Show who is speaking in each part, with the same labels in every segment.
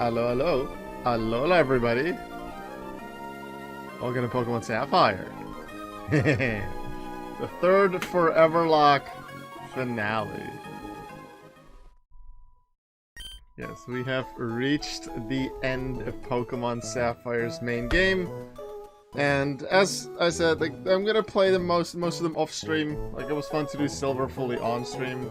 Speaker 1: Hello, hello. Hello, everybody. Welcome to Pokemon Sapphire. The third Foreverlocke finale. Yes, we have reached the end of Pokemon Sapphire's main game. And as I said, like, I'm gonna play them most of them off stream. Like, it was fun to do Silver fully on stream.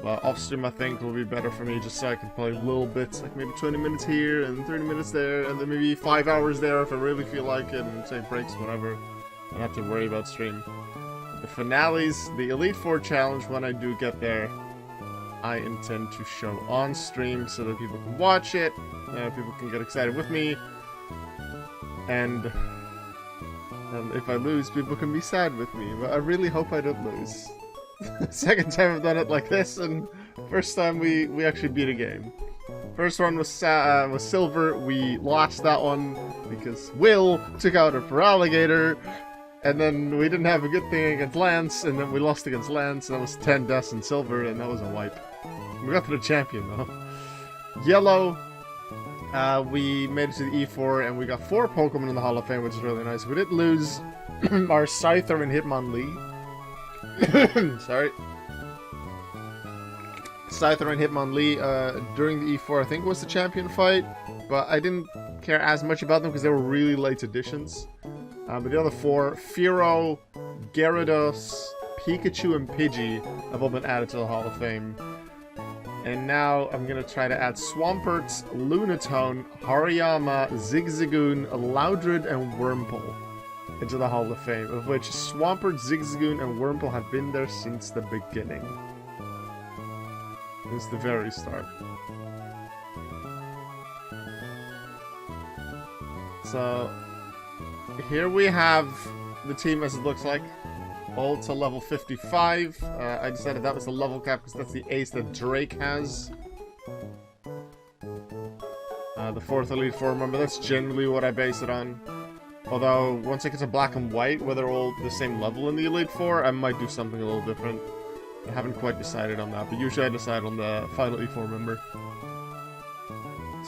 Speaker 1: But off stream I think will be better for me, just so I can play little bits, like maybe 20 minutes here and 30 minutes there, and then maybe 5 hours there if I really feel like it, and take breaks, whatever. I don't have to worry about stream. The finales, the Elite Four challenge, when I do get there, I intend to show on stream so that people can watch it, people can get excited with me, and if I lose, people can be sad with me, but I really hope I don't lose. Second time I've done it like this, and first time we actually beat a game. First one was Silver. We lost that one because Will took out a Feraligatr, and then we didn't have a good thing against Lance, and then we lost against Lance. That was 10 deaths in Silver, and that was a wipe. We got to the champion though. Yellow, we made it to the E4, and we got 4 Pokemon in the Hall of Fame, which is really nice. We did lose our Scyther and Hitmonlee. Sorry. Scyther and Hitmonlee during the E4 I think was the champion fight, but I didn't care as much about them because they were really late additions. But the other 4, Fearow, Gyarados, Pikachu, and Pidgey have all been added to the Hall of Fame. And now I'm gonna try to add Swampert, Lunatone, Hariyama, Zigzagoon, Loudred, and Wurmple into the Hall of Fame, of which Swampert, Zigzagoon, and Wurmple have been there since the beginning. Since the very start. So, here we have the team as it looks like. All to level 55. I decided that was the level cap because that's the ace that Drake has. The 4th Elite Four, remember, that's generally what I base it on. Although, once I get to Black and White, where they're all the same level in the Elite Four, I might do something a little different. I haven't quite decided on that, but usually I decide on the final E4 member.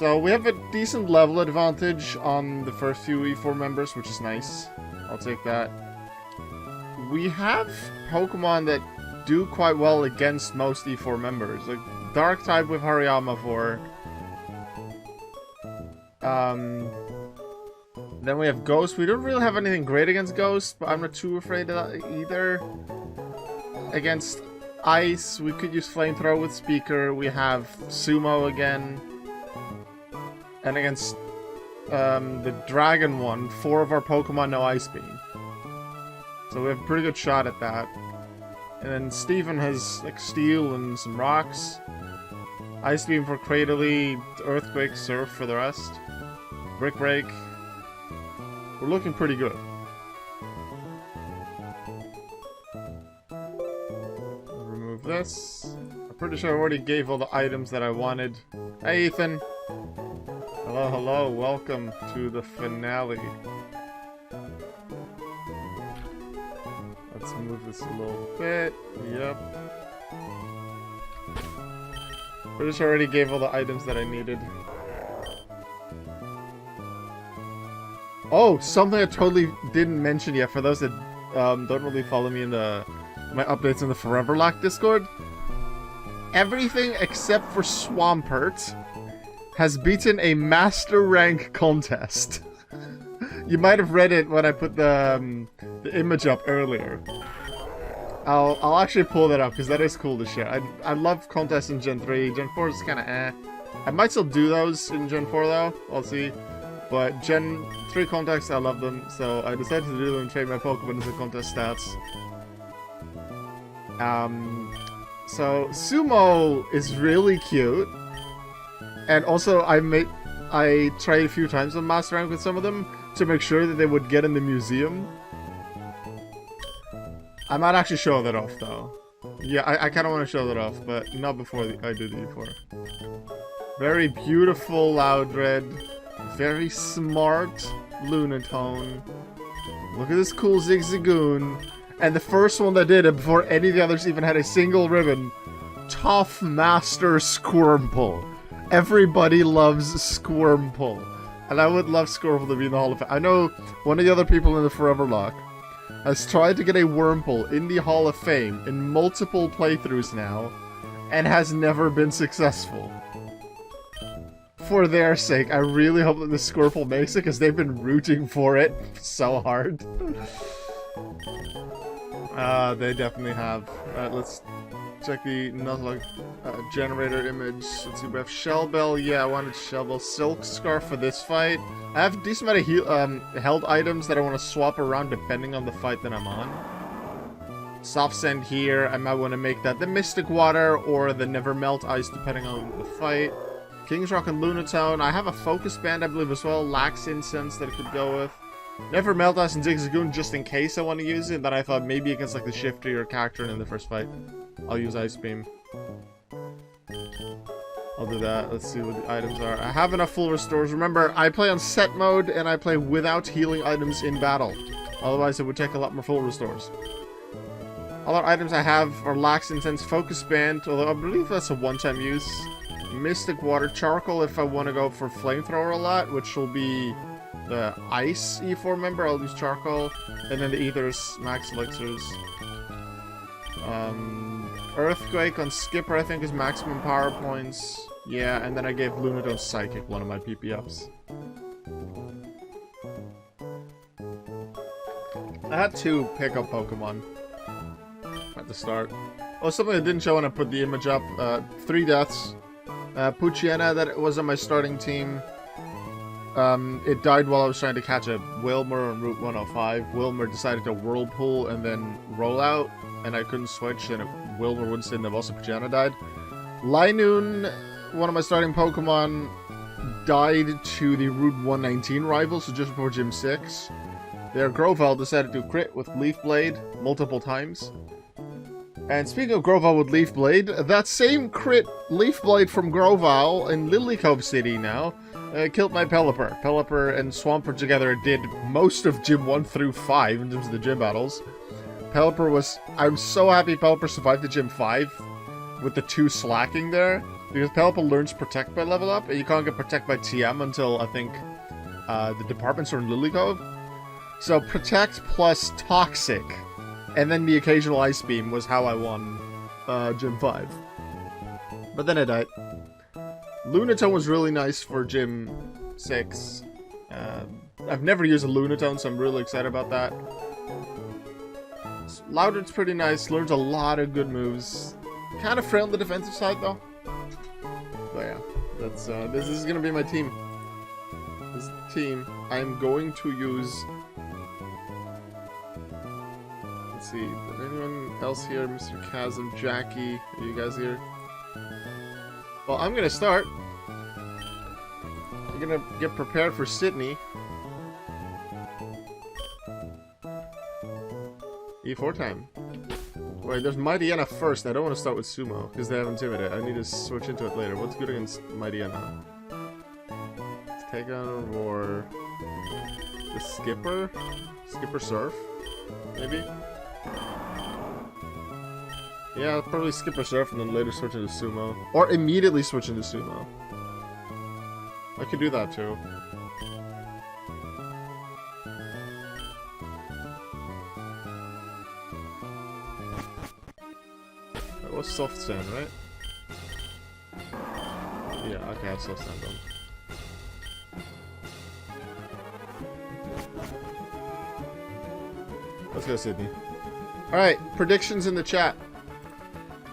Speaker 1: So, we have a decent level advantage on the first few E4 members, which is nice. I'll take that. We have Pokemon that do quite well against most E4 members. Like, Dark-type with Hariyama for... Then we have Ghost. We don't really have anything great against Ghost, but I'm not too afraid of that either. Against Ice, we could use Flamethrower with Speaker. We have Sumo again. And against the Dragon one, 4 of our Pokemon know Ice Beam. So we have a pretty good shot at that. And then Steven has like Steel and some rocks. Ice Beam for Cradily, Earthquake, Surf for the rest. Brick Break. We're looking pretty good. I'll remove this. I'm pretty sure I already gave all the items that I wanted. Hey, Ethan. Hello, hello. Welcome to the finale. Let's move this a little bit. Yep. Pretty sure I already gave all the items that I needed. Oh, something I totally didn't mention yet for those that don't really follow me in my updates in the Foreverlocke Discord. Everything except for Swampert has beaten a Master Rank contest. You might have read it when I put the image up earlier. I'll actually pull that up because that is cool to share. I love contests in Gen 3. Gen 4 is kind of eh. I might still do those in Gen 4 though. I'll see. But Gen 3 contests, I love them, so I decided to do them and trade my Pokemon as a contest stats. So Sumo is really cute. And also I tried a few times on Master Rank with some of them to make sure that they would get in the museum. I might actually show that off though. Yeah, I kinda wanna show that off, but not before I do the E4. Very beautiful Loudred. Very smart Lunatone. Look at this cool Zigzagoon. And the first one that did it before any of the others even had a single ribbon. Tough Master Squirmple. Everybody loves Squirmple. And I would love Squirmple to be in the Hall of Fame. I know one of the other people in the Foreverlocke has tried to get a Wurmple in the Hall of Fame in multiple playthroughs now, and has never been successful. For their sake, I really hope that the Squirmple makes it, because they've been rooting for it so hard. They definitely have. Alright, let's check the Nuzlocke generator image. Let's see, we have Shellbell. Yeah, I wanted Shellbell. Silk Scarf for this fight. I have a decent amount of held items that I want to swap around depending on the fight that I'm on. Soft Sand here. I might want to make that the Mystic Water or the Never Melt Ice depending on the fight. King's Rock and Lunatone. I have a Focus Band, I believe, as well. Lax Incense that I could go with. Never Melt Ice and Zigzagoon just in case I want to use it. Then I thought maybe against like the Shifty or character in the first fight, I'll use Ice Beam. I'll do that. Let's see what the items are. I have enough full restores. Remember, I play on set mode and I play without healing items in battle. Otherwise, it would take a lot more full restores. Other items I have are Lax Incense, Focus Band, although I believe that's a one-time use. Mystic Water, Charcoal if I want to go for Flamethrower a lot, which will be the Ice E4 member. I'll use Charcoal. And then the Ethers, Max Elixirs. Earthquake on Skipper I think is maximum power points. Yeah, and then I gave Lunatone Psychic one of my PP-ups. I had to pick up Pokemon at the start. Oh, something I didn't show when I put the image up. 3 deaths. Poochyena, that was on my starting team. It died while I was trying to catch a Wilmer on Route 105. Wilmer decided to Whirlpool and then roll out, and I couldn't switch, and Wilmer wouldn't stay in the boss, so Poochyena died. Linoon, one of my starting Pokemon, died to the Route 119 rival, so just before Gym 6. There, Grovyle decided to crit with Leaf Blade multiple times. And speaking of Grovyle with Leaf Blade, that same crit Leaf Blade from Grovyle in Lily Cove City now killed my Pelipper. Pelipper and Swampert together did most of Gym 1 through 5 in terms of the gym battles. Pelipper was... I'm so happy Pelipper survived the Gym 5 with the 2 slacking there, because Pelipper learns Protect by level up, and you can't get Protect by TM until, I think, the departments are in Lily Cove. So Protect plus Toxic, and then the occasional Ice Beam was how I won Gym 5. But then I died. Lunatone was really nice for Gym 6. I've never used a Lunatone, so I'm really excited about that. Loudred's pretty nice, learns a lot of good moves. Kind of frail on the defensive side, though. But yeah, that's this is gonna be my team. This team, I'm going to use... Let's see, is anyone else here? Mr. Chasm, Jackie, are you guys here? Well, I'm gonna start. I'm gonna get prepared for Sydney. E4 time. Wait, there's Mightyena first. I don't want to start with Sumo, because they have Intimidate. I need to switch into it later. What's good against Mightyena? Let's take on Roar. The Skipper? Skipper Surf? Maybe? Yeah, probably Skipper Surf and then later switch into Sumo. Or immediately switch into Sumo. I could do that too. That was Soft Sand, right? Yeah, okay, I have Soft Sand on. Let's go, Sydney. Alright, predictions in the chat.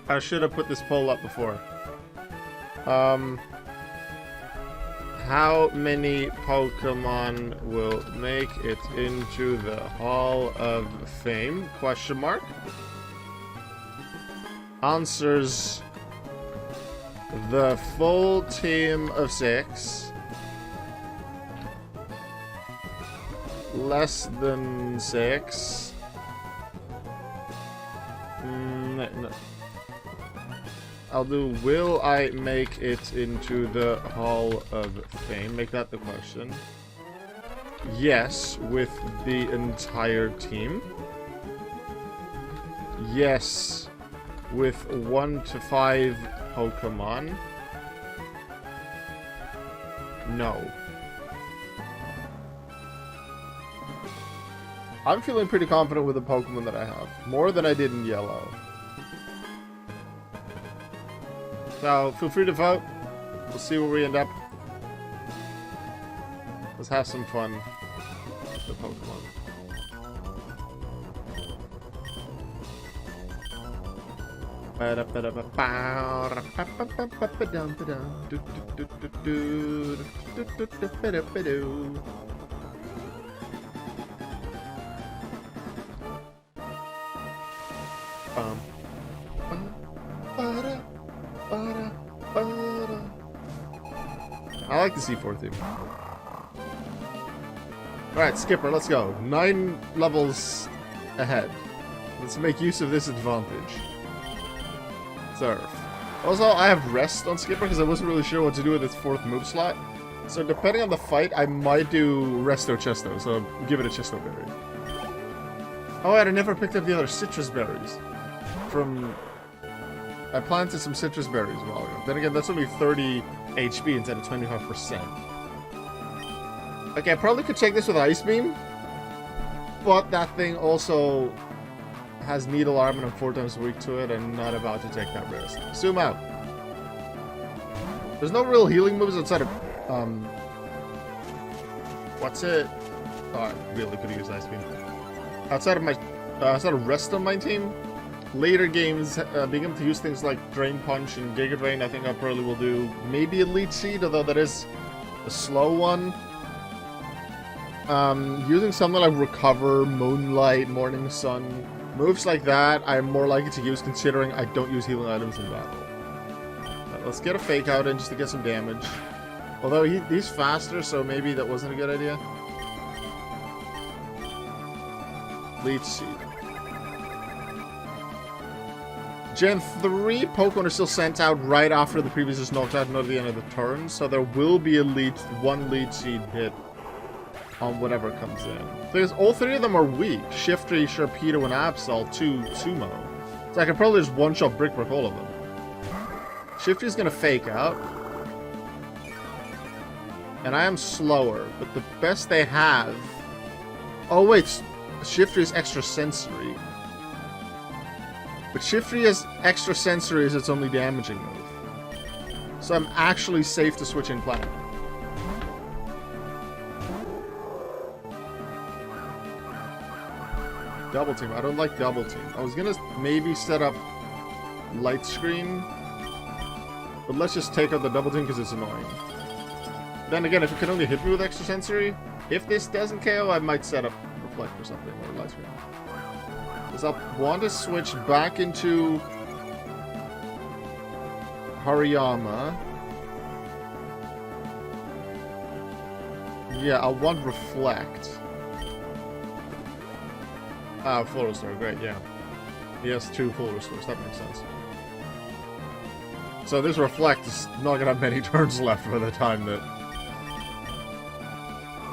Speaker 1: I should have put this poll up before. How many Pokemon will make it into the Hall of Fame? Question mark. Answers: the full team of 6. Less than 6. No. I'll do, will I make it into the Hall of Fame? Make that the question. Yes, with the entire team. Yes, with 1 to 5 Pokemon. No. I'm feeling pretty confident with the Pokemon that I have. More than I did in Yellow. So, feel free to vote. We'll see where we end up. Let's have some fun with the Pokemon. I like the C4 theme. Alright, Skipper, let's go. 9 levels ahead. Let's make use of this advantage. Surf. Also, I have Rest on Skipper because I wasn't really sure what to do with its 4th move slot. So depending on the fight, I might do Resto Chesto, so give it a Chesto Berry. Oh, I never picked up the other citrus berries. I planted some citrus berries a while ago. Then again, that's only 30 HP instead of 25%. Okay, I probably could take this with Ice Beam. But that thing also has Needle Arm and I'm 4 times weak to it. I'm not about to take that risk. Zoom out. There's no real healing moves outside of... What's it? Oh, I really could have used Ice Beam. Outside of Rest on my team, later games, being able to use things like Drain Punch and Giga Drain, I think I probably will do maybe a Leech Seed, although that is a slow one. Using something like Recover, Moonlight, Morning Sun, moves like that, I'm more likely to use considering I don't use healing items in battle. Let's get a Fake Out in just to get some damage. Although he's faster, so maybe that wasn't a good idea. Leech Seed. Gen 3 Pokemon are still sent out right after the previous is knocked out, not at the end of the turn, so there will be one Leech Seed hit on whatever comes in. Because all 3 of them are weak. Shiftry, Sharpedo, and Absol to Sumo. So I can probably just one-shot Brick all of them. Shiftry's gonna Fake Out. And I am slower, but the best they have... Oh wait, Shiftry is extra sensory. But Shiftry is extra sensory as its only damaging move. So I'm actually safe to switch in Planet. Double Team. I don't like Double Team. I was gonna maybe set up Light Screen. But let's just take out the Double Team because it's annoying. Then again, if it can only hit me with extra sensory, if this doesn't KO, I might set up Reflect or something, or Light Screen. Because I'll want to switch back into Hariyama. Yeah, I'll want Reflect. Ah, Full Restore, great, yeah. He has 2 Full Restores, that makes sense. So this Reflect is not gonna have many turns left by the time that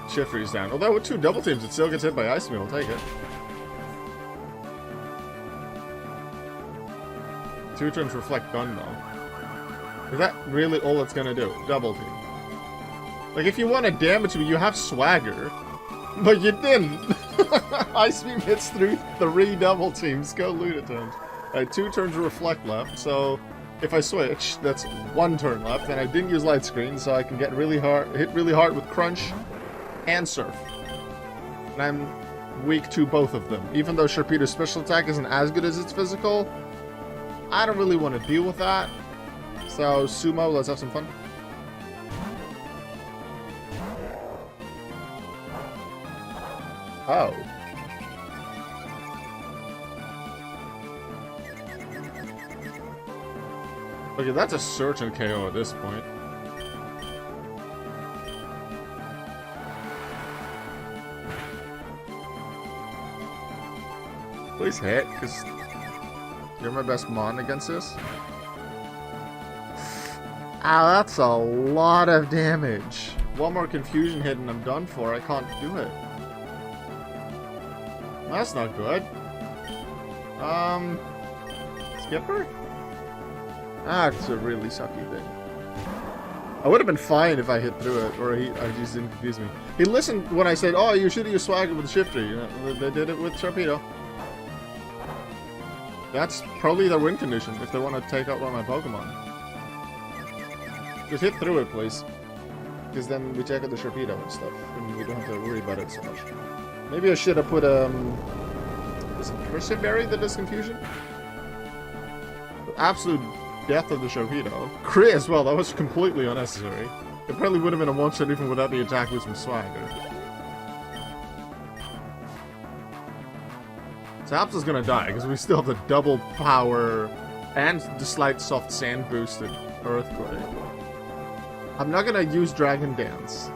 Speaker 1: Shiftry's down. Although with 2 Double Teams, it still gets hit by Ice Beam, I'll take it. 2 turns Reflect done, though. Is that really all it's gonna do? Double Team. Like, if you want to damage me, you have Swagger. But you didn't! Ice Beam hits through 3 Double Teams. Go Lunatones. 2 turns of Reflect left, so if I switch, that's 1 turn left, and I didn't use Light Screen, so I can get hit really hard with Crunch and Surf. And I'm weak to both of them. Even though Sharpedo's special attack isn't as good as its physical, I don't really want to deal with that. So, Sumo, let's have some fun. Oh. Okay, that's a search and KO at this point. Please hit, because you're my best mon against this. Ow, that's a lot of damage. One more confusion hit and I'm done for. I can't do it. That's not good. Skipper? That's a really sucky thing. I would have been fine if I hit through it, or I just didn't confuse me. He listened when I said, "Oh, you should use Swagger with Shifter." You know, they did it with Torpedo. That's probably their win condition if they want to take out one of my Pokemon. Just hit through it, please. Because then we check out the Torpedo and stuff, and we don't have to worry about it so much. Maybe I should have put, is it Person Berry that does confusion? The absolute death of the Torpedo. Crit as well, that was completely unnecessary. It probably would have been a one-shot even without the attack boost from Swagger. Zaps is gonna die, because we still have the double power and the slight soft sand boosted Earthquake. I'm not gonna use Dragon Dance.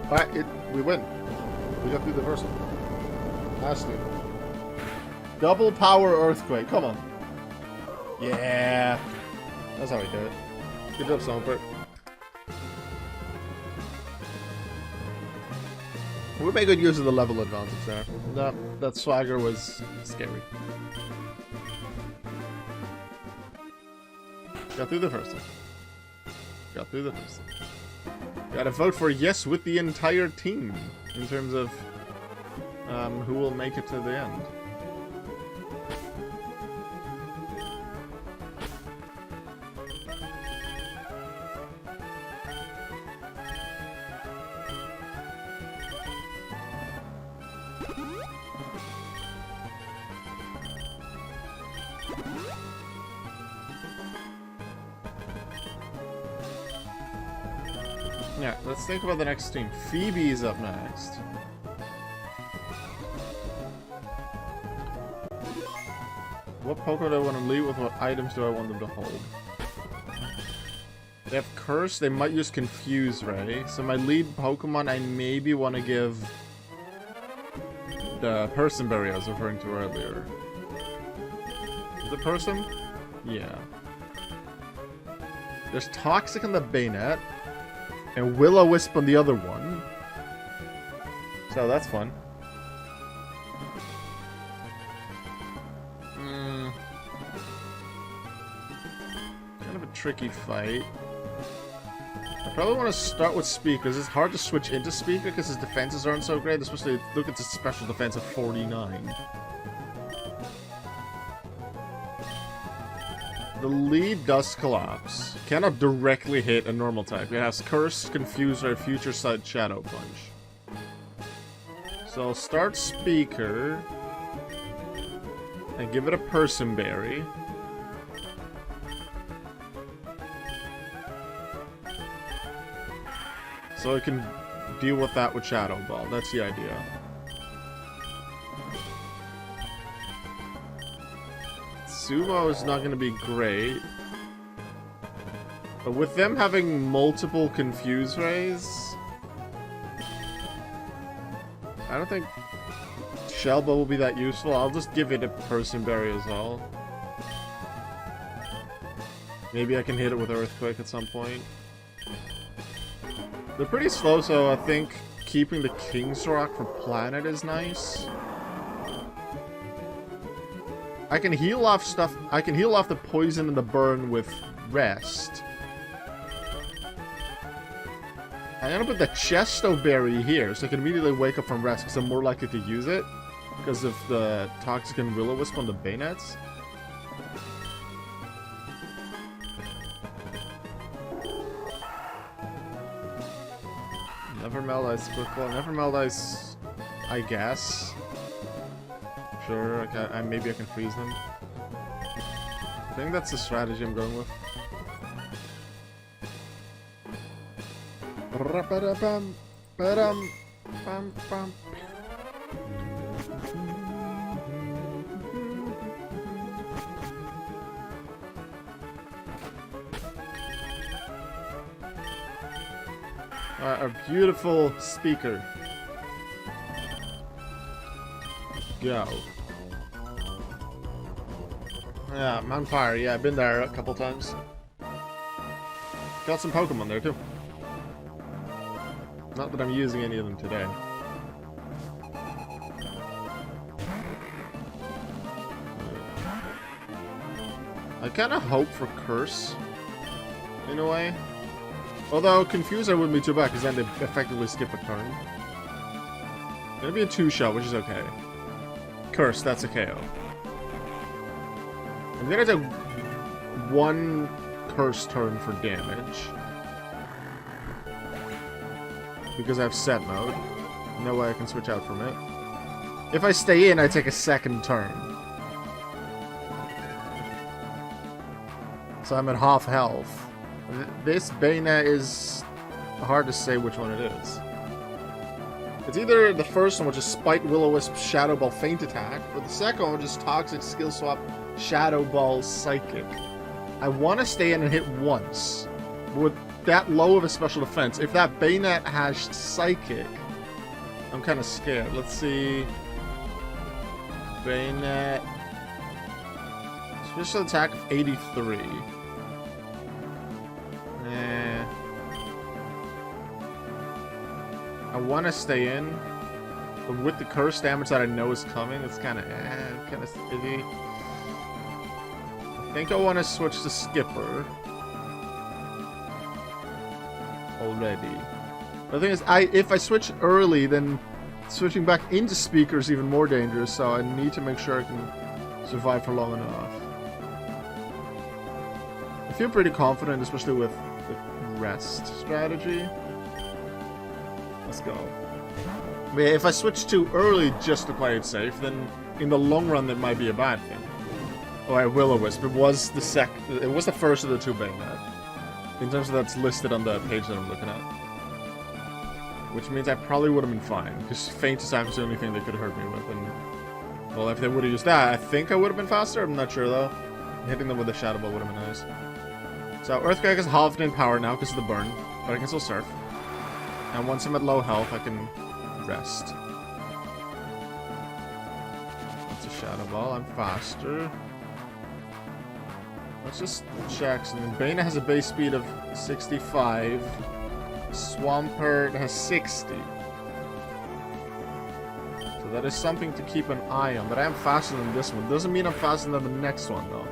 Speaker 1: But we win. We got through the first one. Has to. Double power Earthquake, come on. Yeah. That's how we do it. Good job, Swampert. We made good use of the level advantage there. That Swagger was scary. Got through the first one. Got through the first one. Gotta vote for yes with the entire team in terms of who will make it to the end. Yeah, let's think about the next team. Phoebe is up next. What Pokemon do I want to lead with? What items do I want them to hold? They have Curse, they might use Confuse Ray. So my lead Pokemon I maybe want to give the Person Berry I was referring to earlier. Is it Person? Yeah. There's Toxic on the Bayonet. And Will-O-Wisp on the other one. So that's fun. Kind of a tricky fight. I probably want to start with Speaker, because it's hard to switch into Speaker because his defenses aren't so great, especially look at his special defense of 49. The lead does collapse. Cannot directly hit a normal type. It has Curse, Confuse, or Future Sight Shadow Punch. So I'll start Speaker and give it a Person Berry. So I can deal with that with Shadow Ball. That's the idea. Sumo is not going to be great. But with them having multiple Confuse Rays, I don't think Shell Ball will be that useful. I'll just give it a Person Berry as well. Maybe I can hit it with Earthquake at some point. They're pretty slow, so I think keeping the King's Rock for Planet is nice. I can heal off stuff. I can heal off the poison and the burn with Rest. I'm gonna put the Chesto Berry here, so I can immediately wake up from Rest, because I'm more likely to use it because of the Toxic and Will-O-Wisp on the Bayonets. Never Meld Ice Squirtle. Never Meld Ice, I guess. Sure, okay, maybe I can freeze them. I think that's the strategy I'm going with. Our beautiful Speaker. Go. Yeah, I'm on fire. Yeah, I've been there a couple times. Got some Pokemon there, too. Not that I'm using any of them today. I kind of hope for Curse, in a way. Although, Confuser wouldn't be too bad, because then they effectively skip a turn. Gonna be a 2-shot, which is okay. Curse, that's a KO. I'm gonna do 1 Curse turn for damage. Because I have set mode. No way I can switch out from it. If I stay in, I take a 2nd turn. So I'm at half health. This Bayonet is hard to say which one it is. It's either the first one, which is Spite Will-O-Wisp Shadow Ball Feint Attack, or the second one, which is Toxic Skill Swap Shadow Ball Psychic. I want to stay in and hit once. But with that low of a special defense, if that Bayonet has Psychic, I'm kind of scared. Let's see. Bayonet. Special attack of 83. I want to stay in, but with the curse damage that I know is coming, it's kind of sticky. I think I want to switch to Skipper already. The thing is, if I switch early, then switching back into Speaker is even more dangerous, so I need to make sure I can survive for long enough. I feel pretty confident, especially with the rest strategy. Let's go. But yeah, if I switch too early just to play it safe, then in the long run that might be a bad thing. Oh, I Will-O-Wisp. It was the first of the 2 Bayonet. In terms of that's listed on the page that I'm looking at. Which means I probably would have been fine, because Feint Attack was the only thing they could hurt me with, and well, if they would have used that, I think I would have been faster. I'm not sure though. Hitting them with a Shadow Ball would have been nice. So Earthquake is halved in power now because of the burn, but I can still surf. And once I'm at low health, I can rest. That's a Shadow Ball. I'm faster. Let's just check something. Bayonet has a base speed of 65. Swampert has 60. So that is something to keep an eye on. But I am faster than this one. Doesn't mean I'm faster than the next one, though.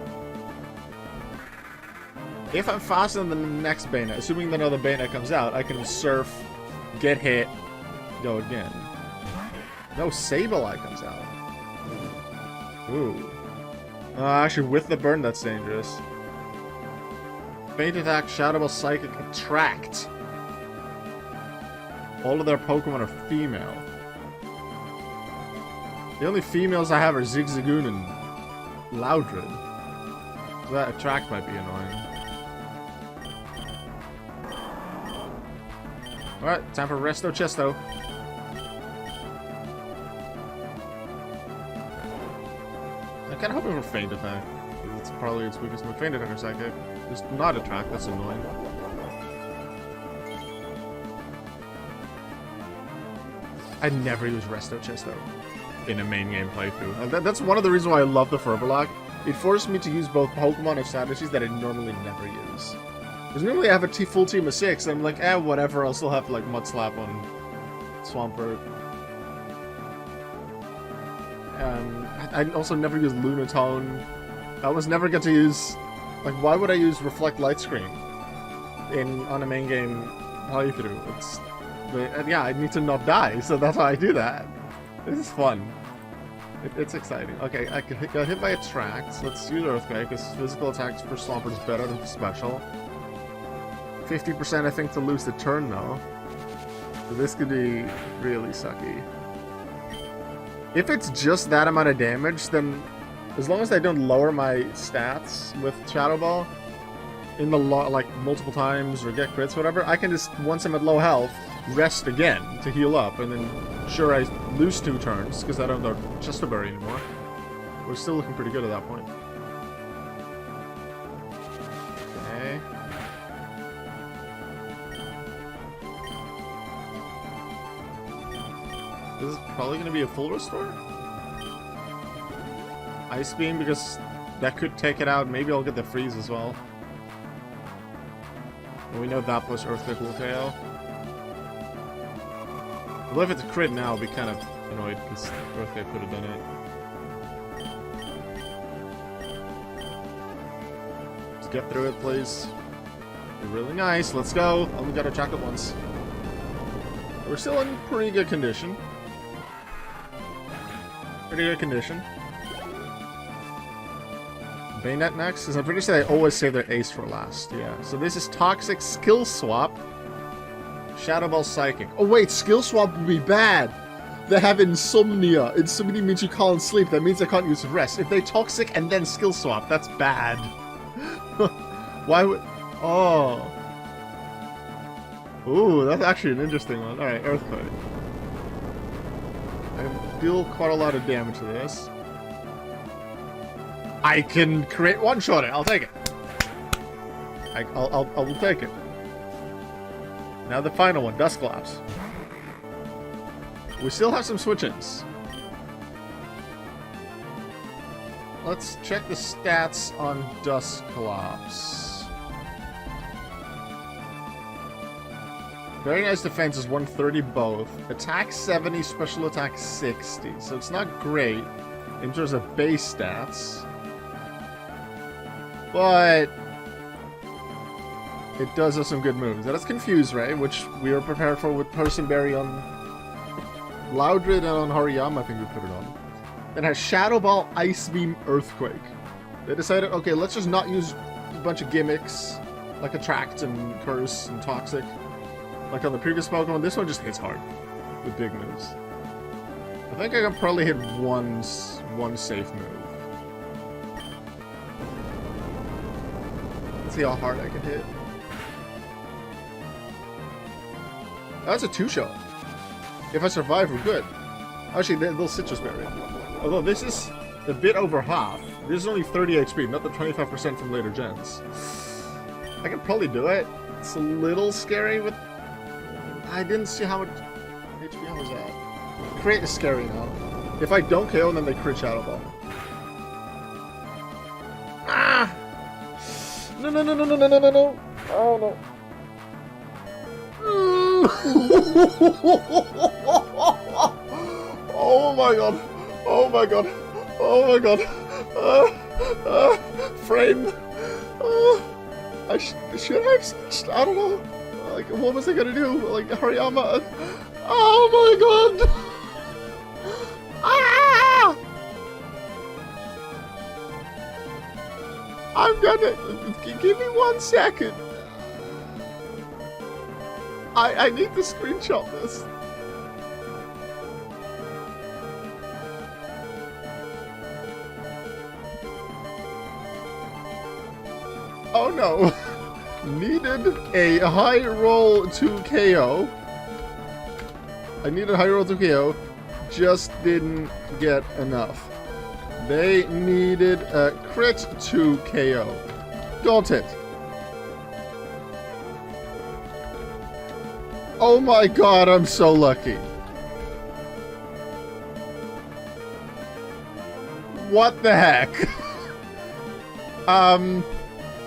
Speaker 1: If I'm faster than the next Bayonet, assuming that another Bayonet comes out, I can surf, get hit, go again. No, Sableye comes out. Ooh. Actually, with the burn, that's dangerous. Feint Attack, Shadow Ball, Psychic, Attract. All of their Pokemon are female. The only females I have are Zigzagoon and Loudred. So that Attract might be annoying. Alright, time for Resto Chesto. I'm kind of hoping for Feint Attack. It's probably its weakest move. Feint Attack or Psychic. Just not Attract, that's annoying. I never use Resto Chesto in a main game playthrough. That's one of the reasons why I love the Foreverlocke. It forced me to use both Pokemon and strategies that I normally never use. Because normally I have a full team of 6, and I'm like, whatever, I'll still have, like, Mud Slap on Swampert. I also never use Lunatone. I almost never get to use... Like, why would I use Reflect Light Screen on a main game playthrough? Yeah, I need to not die, so that's why I do that. This is fun. It's exciting. Okay, I got hit by Attract. So let's use Earthquake, because physical attacks for Swampert is better than special. 50% I think to lose the turn though. So this could be really sucky. If it's just that amount of damage, then as long as I don't lower my stats with Shadow Ball in the like multiple times or get crits, whatever, I can just, once I'm at low health, rest again to heal up, and then sure I lose 2 turns because I don't have Chestoberry anymore. We're still looking pretty good at that point. Okay. This is probably going to be a full restore? Ice Beam, because that could take it out. Maybe I'll get the freeze as well. And we know that plus Earthquake will KO. Although if it's a crit now, I'll be kind of annoyed because Earthquake could have done it. Just get through it, please. Really nice. Let's go. Oh, we got our chocolate once. We're still in pretty good condition. Pretty good condition. Bayonet next, because I'm pretty sure they always save their ace for last. Yeah. So this is Toxic Skill Swap. Shadow Ball Psychic. Oh wait, Skill Swap would be bad. They have Insomnia. Insomnia means you can't sleep. That means I can't use rest. If they Toxic and then Skill Swap, that's bad. Why would... Oh. Ooh, that's actually an interesting one. Alright, Earthquake. I deal quite a lot of damage to this. I can create one-shot it. I'll take it. I will take it. Now the final one, Dusclops. We still have some switch-ins. Let's check the stats on Dusclops. Very nice defense is 130 both. Attack 70, special attack 60. So it's not great in terms of base stats. But it does have some good moves. That is Confuse Ray, which we are prepared for with Personberry on Loudred and on Hariyama, I think we put it on. Then has Shadow Ball, Ice Beam, Earthquake. They decided, okay, let's just not use a bunch of gimmicks like Attract and Curse and Toxic. Like on the previous Pokemon, this one just hits hard with big moves. I think I can probably hit one safe move. Let's see how hard I can hit. That's a 2-shot. If I survive, we're good. Actually, they'll Citrus Berry. Although this is a bit over half. This is only 30 HP, not the 25% from later gens. I can probably do it. It's a little scary with... I didn't see how much HP I was at. Create is scary now. If I don't KO, then they crit Shadow Ball. Ah! No, no, no, no, no, no, no, no, no. Oh, no. Oh my god. Oh my god. Oh my god. Frame. Should I have switched? I don't know. Like, what was I gonna do? Like, Hariyama. Oh my god. Ah! I'm gonna... Give me 1 second. I need to screenshot this. Oh no. Needed a high roll to KO. I needed a high roll to KO. Just didn't get enough. They needed a crit to KO. Got it. Oh my god, I'm so lucky. What the heck?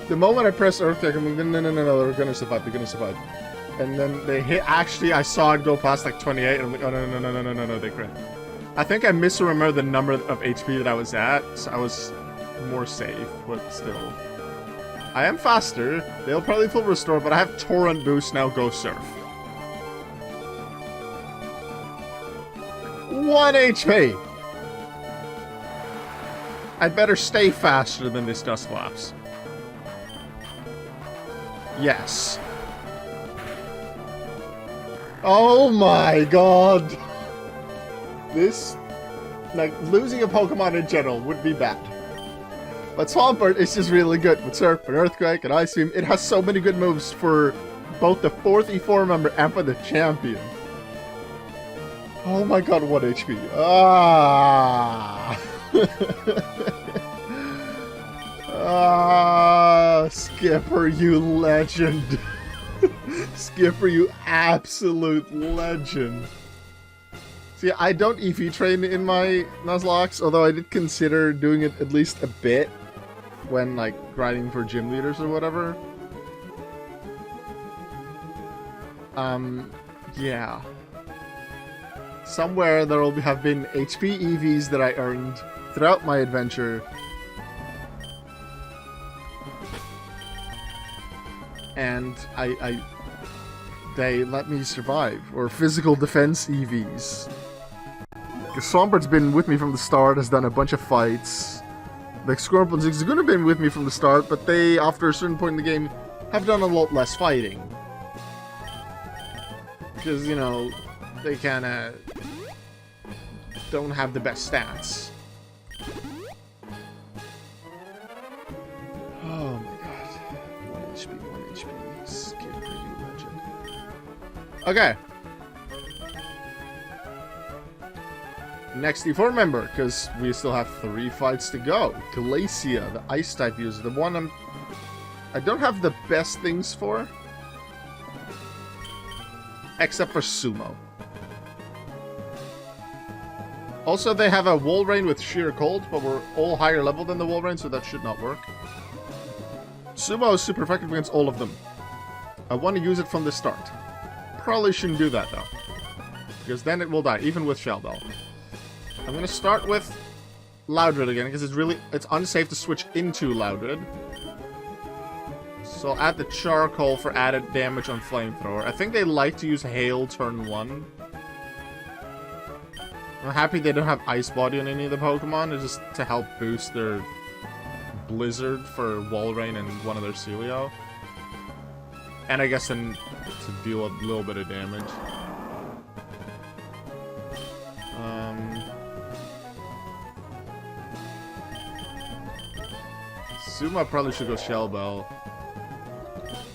Speaker 1: The moment I press Earthquake, I'm like, no, they're gonna survive. And then they hit, actually, I saw it go past like 28, and I'm like, oh no, they crit. I think I misremembered the number of HP that I was at, so I was more safe, but still. I am faster, they'll probably full restore, but I have Torrent Boost now, go Surf. 1 HP! I'd better stay faster than this Dusclops. Yes. Oh my god! This, like, losing a Pokemon in general would be bad. But Swampert is just really good with Surf and Earthquake and Ice Beam. It has so many good moves for both the 4th E4 member and for the champion. Oh my god, 1 HP. Ah! Ah, Skipper, you legend. Skipper, you absolute legend. See, I don't EV train in my Nuzlocke, although I did consider doing it at least a bit when, like, grinding for gym leaders or whatever. Yeah. Somewhere there will have been HP EVs that I earned throughout my adventure. and they let me survive. Or physical defense EVs. Because Swampert's been with me from the start, has done a bunch of fights. Like Squirmple and Zigzagoon have been with me from the start, but they, after a certain point in the game, have done a lot less fighting. Because, you know, they kinda don't have the best stats. Oh my god. 1 HP, 1 HP. Skip for you, legend. Okay. Next D4 member, because we still have 3 fights to go. Glacia, the ice type user. The one I don't have the best things for. Except for Sumo. Also, they have a wall rain with sheer cold, but we're all higher level than the wall rain, so that should not work. Sumo is super effective against all of them. I want to use it from the start. Probably shouldn't do that, though. Because then it will die, even with Shell Bell. I'm going to start with Loudred again, because it's unsafe to switch into Loudred. So I'll add the Charcoal for added damage on Flamethrower. I think they like to use Hail turn 1. I'm happy they don't have Ice Body on any of the Pokemon. It's just to help boost their Blizzard for Wall Rain and one of their Celio. And I guess then to deal a little bit of damage. Sumo probably should go Shell Bell.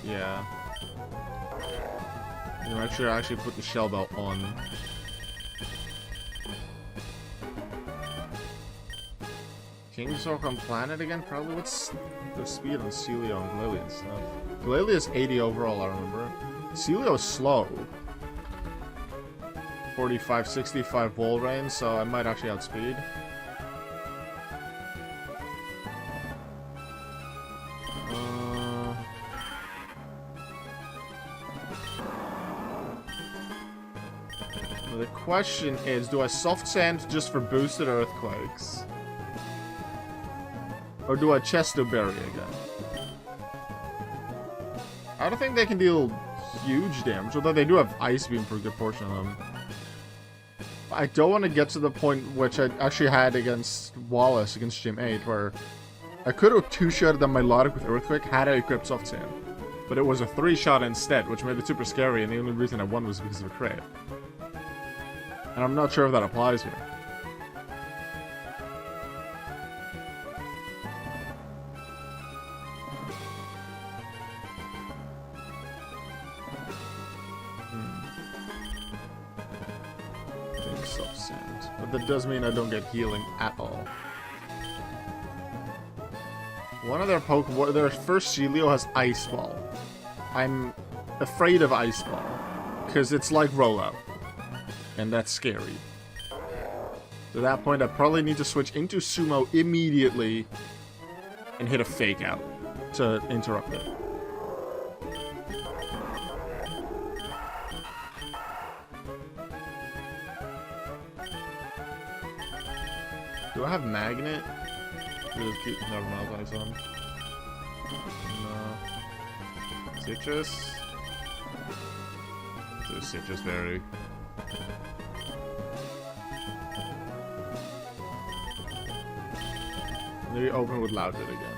Speaker 1: Yeah. Make sure I actually put the Shell Bell on. Kingsork on Planet again? Probably. What's the speed on Celio and Glalie and stuff? Glalie is 80 overall, I remember. Celio is slow. 45, 65 wall range, so I might actually outspeed. The question is, do I Soft Sand just for boosted Earthquakes? Or do I Chesto Berry again? I don't think they can deal huge damage, although they do have Ice Beam for a good portion of them. I don't want to get to the point which I actually had against Wallace, against Gym 8, where I could have 2-shotted the Milotic with Earthquake had I equipped Soft Sand. But it was a 3-shot instead, which made it super scary, and the only reason I won was because of a crit. And I'm not sure if that applies here. But that does mean I don't get healing at all. One of their Pokemon, their first Celio has Ice Ball. I'm afraid of Ice Ball, because it's like Rollout. And that's scary. To that point, I probably need to switch into Sumo immediately and hit a Fake Out to interrupt it. Do I have Magnet? Never mind, I saw him. No. Citrus? There's Citrus Berry. Maybe open with Loudred again.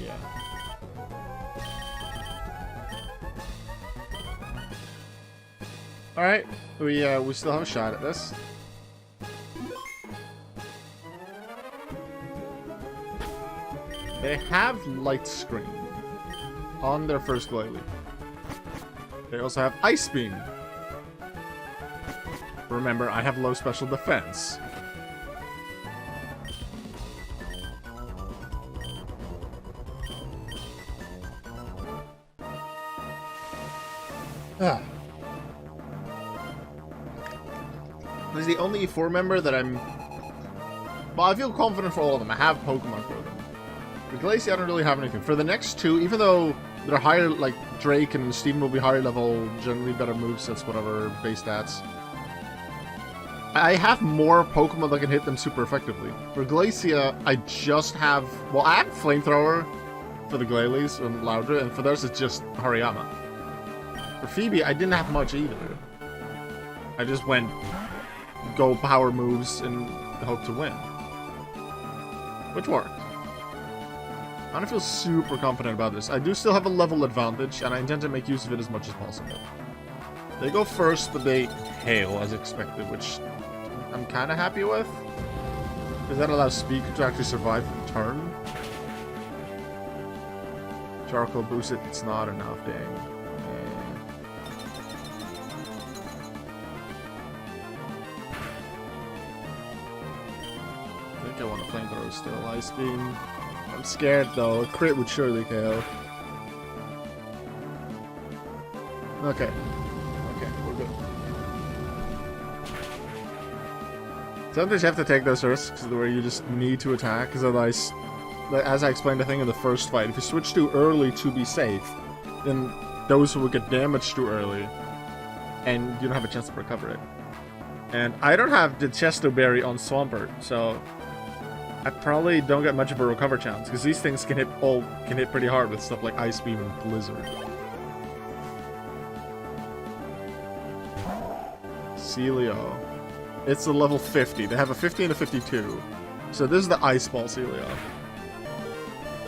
Speaker 1: Yeah. Alright, we still have a shot at this. They have Light Screen on their first Glalie. They also have Ice Beam. Remember, I have low special defense. This is the only E4 member that I'm... Well, I feel confident for all of them. I have Pokemon for them. For Glacie, I don't really have anything. For the next two, even though they're higher, like Drake and Steven will be higher level, generally better movesets, whatever, base stats. I have more Pokemon that can hit them super effectively. For Glacia, I just have... Well, I have Flamethrower, for the Glalie and Loudred, and for theirs it's just Hariyama. For Phoebe, I didn't have much either. I just went go power moves and hope to win. Which worked. I don't feel super confident about this. I do still have a level advantage, and I intend to make use of it as much as possible. They go first, but they hail as expected, which I'm kind of happy with. Because that allows Speaker to actually survive the turn. Charcoal boost it, it's not enough, dang. I think I want to flamethrower still. Ice Beam. I'm scared though. A crit would surely KO. Okay. Okay, we're good. Sometimes you have to take those risks where you just need to attack, because otherwise, as I explained I think in the first fight, if you switch too early to be safe, then those will get damaged too early, and you don't have a chance to recover it. And I don't have the Chesto Berry on Swampert, so I probably don't get much of a recover chance, because these things can hit pretty hard with stuff like Ice Beam and Blizzard. Celio. It's a level 50. They have a 50 and a 52. So this is the Ice Ball Celio.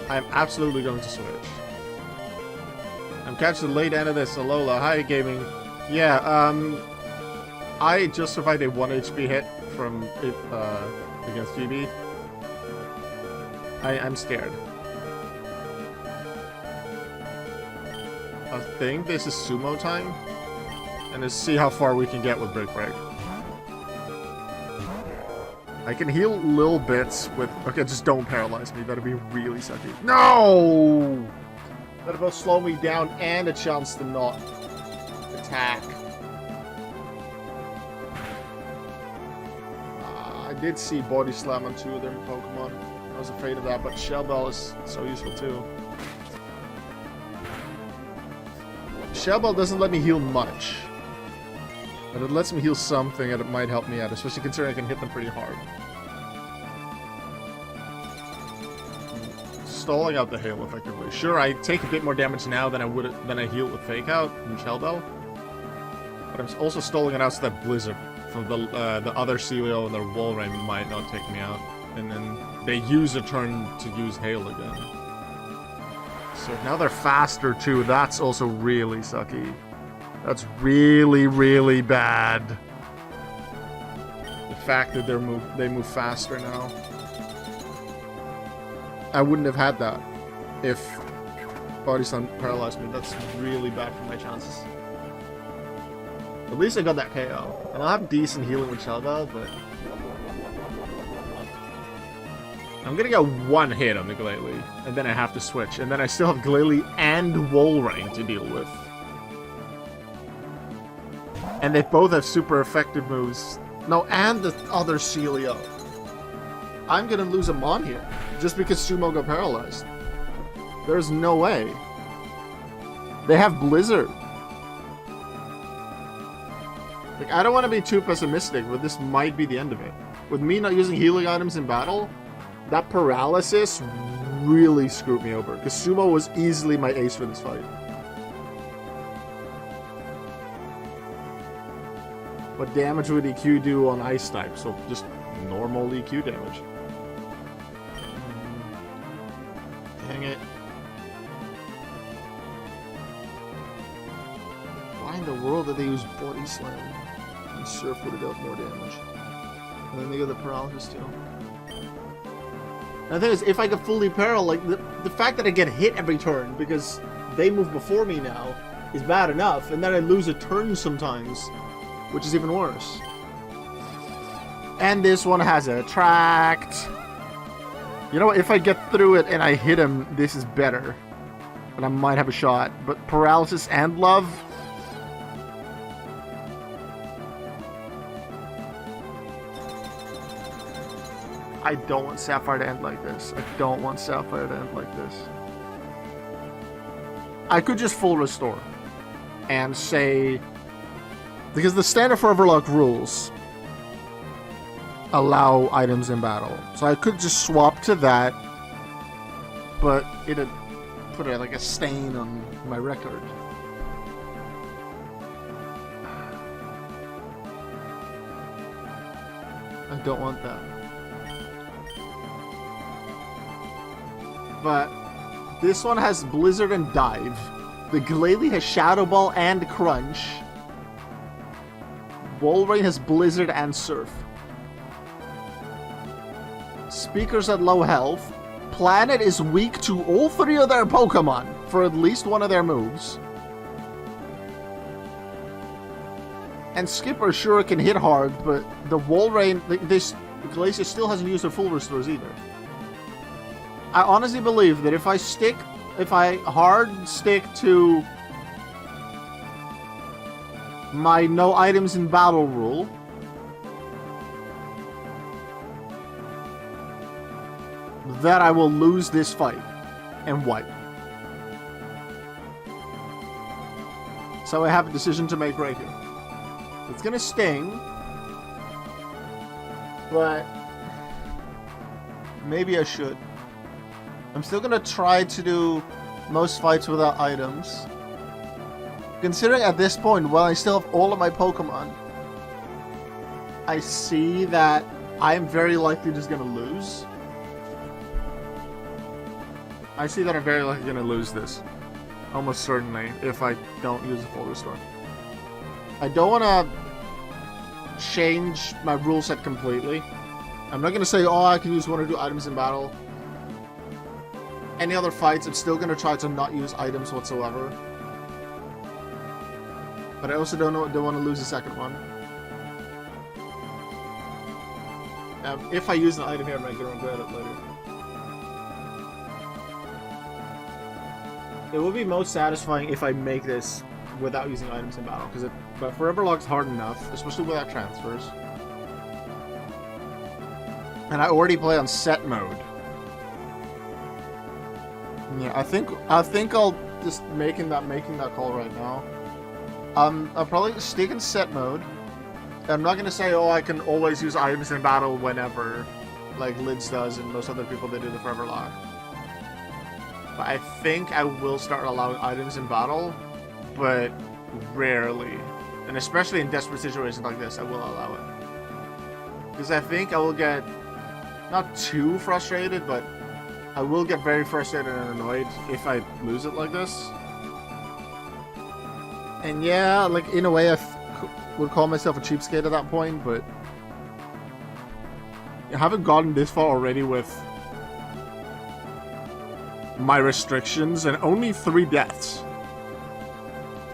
Speaker 1: I'm absolutely going to switch. I'm catching the late end of this. Alola, hi gaming. Yeah, I just survived a 1 HP hit from it against Phoebe. I'm scared. I think this is sumo time. And let's see how far we can get with Brick Break. I can heal little bits with... Okay, just don't paralyze me. That'd be really sucky. No! That'd both slow me down and a chance to not attack. I did see Body Slam on 2 of their Pokemon. I was afraid of that, but Shell Bell is so useful too. Shell Bell doesn't let me heal much. But it lets me heal something and it might help me out, especially considering I can hit them pretty hard. Stalling out the hail effectively. Sure, I take a bit more damage now than I heal with Fake Out and Shell Bell. But I'm also stalling it out so that Blizzard from the other Celio and their Walrein might not take me out. And then they use a turn to use Hail again. So now they're faster too. That's also really sucky. That's really, really bad. The fact that they move faster now. I wouldn't have had that if Body Slam paralyzed me. That's really bad for my chances. At least I got that KO. And I'll have decent healing with Shell Bell, but... I'm gonna get 1 hit on the Glalie, and then I have to switch. And then I still have Glalie and Walrein to deal with. And they both have super effective moves. No, and the other Celio. I'm gonna lose a Mon here, just because Sumo got paralyzed. There's no way. They have Blizzard. Like, I don't want to be too pessimistic, but this might be the end of it. With me not using healing items in battle, that paralysis really screwed me over, because Sumo was easily my ace for this fight. What damage would EQ do on Ice type? So just normal EQ damage. Dang it. Why in the world did they use Body Slam? And Surf would have dealt more damage. And then they get the paralysis too. And the thing is, if I get fully paralyzed, like the fact that I get hit every turn because they move before me now is bad enough, and then I lose a turn sometimes, which is even worse. And this one has Attract. You know what? If I get through it and I hit him, this is better. And I might have a shot. But Paralysis and Love? I don't want Sapphire to end like this. I don't want Sapphire to end like this. I could just full restore. And say... Because the standard Foreverlocke rules allow items in battle. So I could just swap to that, but put like a stain on my record. I don't want that. But this one has Blizzard and Dive. The Glalie has Shadow Ball and Crunch. Walrein has Blizzard and Surf. Speaker's at low health. Planet is weak to all 3 of their Pokemon for at least one of their moves. And Skipper sure can hit hard, but the Walrein, Glacier still hasn't used their full restores either. I honestly believe that if I hard stick to my no items in battle rule, that I will lose this fight and wipe. So I have a decision to make right here. It's gonna sting, but maybe I should. I'm still gonna try to do most fights without items. Considering at this point, while I still have all of my Pokemon, I see that I'm very likely just gonna lose. I see that I'm very likely gonna lose this. Almost certainly, if I don't use a full restore. I don't wanna change my rule set completely. I'm not gonna say, oh, I can use 1 or 2 items in battle. Any other fights, I'm still gonna try to not use items whatsoever. But I also don't want to lose the second one. If I use an item here, I might regret it later. It will be most satisfying if I make this without using items in battle, but Foreverlocke's hard enough, especially without transfers. And I already play on set mode. Yeah, I think I'll just making that call right now. I'll probably stick in set mode. I'm not gonna say, oh, I can always use items in battle whenever, like Lids does and most other people that do the Foreverlocke. But I think I will start allowing items in battle, but rarely. And especially in desperate situations like this, I will allow it. Because I think I will get, not too frustrated, but I will get very frustrated and annoyed if I lose it like this. And yeah, like, in a way, I would call myself a cheapskate at that point, but I haven't gotten this far already with my restrictions, and only 3 deaths.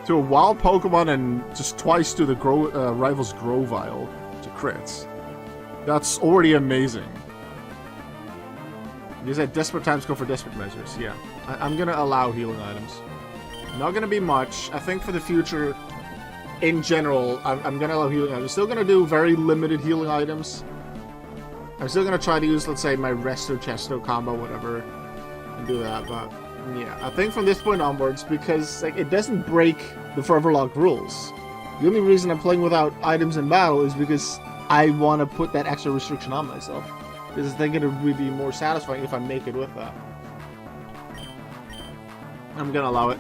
Speaker 1: To a wild Pokemon and just twice to the rival's Grovyle to crits. That's already amazing. You said desperate times go for desperate measures. Yeah, I'm gonna allow healing items. Not gonna be much. I think for the future, in general, I'm gonna allow healing items. I'm still gonna do very limited healing items. I'm still gonna try to use, let's say, my Resto Chesto combo, whatever, and do that. But yeah, I think from this point onwards, because like it doesn't break the Foreverlocke rules. The only reason I'm playing without items in battle is because I want to put that extra restriction on myself. Because I think it would be more satisfying if I make it with that. I'm gonna allow it.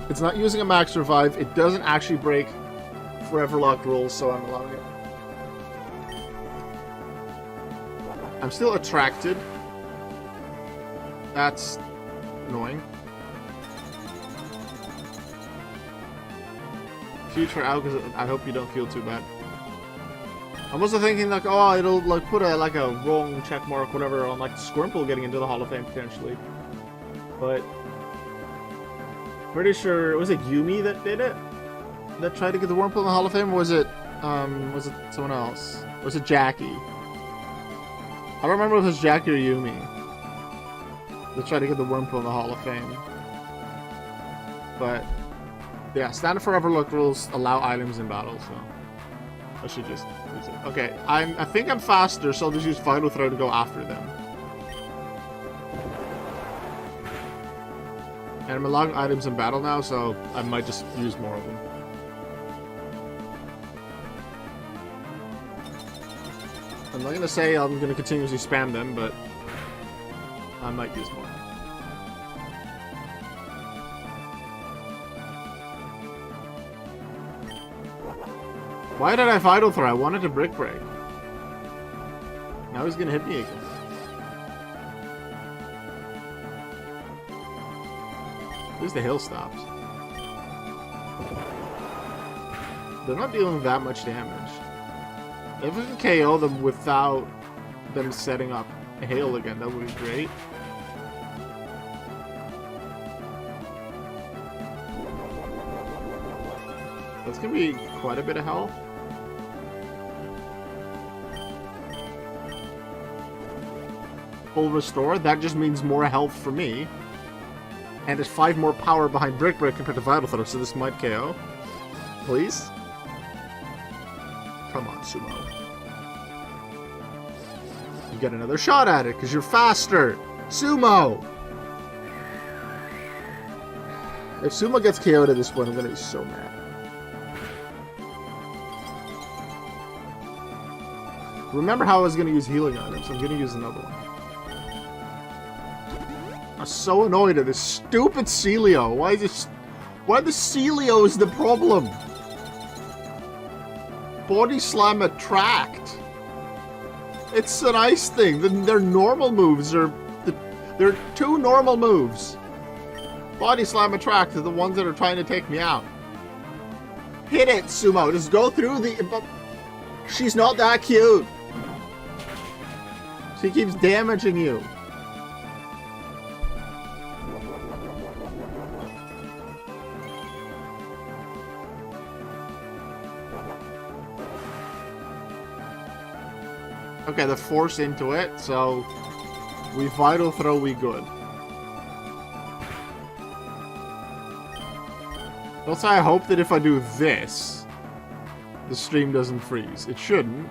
Speaker 1: It's not using a max revive. It doesn't actually break Foreverlocke rules, so I'm allowing it. I'm still attracted. That's annoying. Future out, because I hope you don't feel too bad. I'm also thinking like, oh, it'll like put a wrong check mark, whatever, on like Squirmple getting into the Hall of Fame potentially. But pretty sure, was it Yumi that did it? That tried to get the Wurmple in the Hall of Fame, or was it someone else? Or was it Jackie? I don't remember if it was Jackie or Yumi that tried to get the Wurmple in the Hall of Fame. But yeah, standard Foreverlocke rules allow items in battle, so I should just use it. Okay, I think I'm faster, so I'll just use Vital Throw to go after them. And I'm allowing items in battle now, so I might just use more of them. I'm not gonna say I'm gonna continuously spam them, but I might use more. Why did I Vital Throw? I wanted to Brick Break. Now he's gonna hit me again. At least the hail stops. They're not dealing that much damage. If we can KO them without them setting up a hail again, that would be great. That's gonna be quite a bit of health. Full restore, that just means more health for me. And it's 5 more power behind Brick Break compared to Vital Throw, so this might KO. Please? Come on, Sumo. You get another shot at it, because you're faster! Sumo! If Sumo gets KO'd at this point, I'm gonna be so mad. Remember how I was gonna use healing items, I'm gonna use another one. I'm so annoyed at this stupid Celio. Why the Celio is the problem? Body Slam Attract. It's an ice thing. Their normal moves are... They're 2 normal moves. Body Slam Attract are the ones that are trying to take me out. Hit it, Sumo. Just go through the... She's not that cute. She keeps damaging you. Okay, the force into it, so we Vital Throw, we good. Also, I hope that if I do this, the stream doesn't freeze. It shouldn't.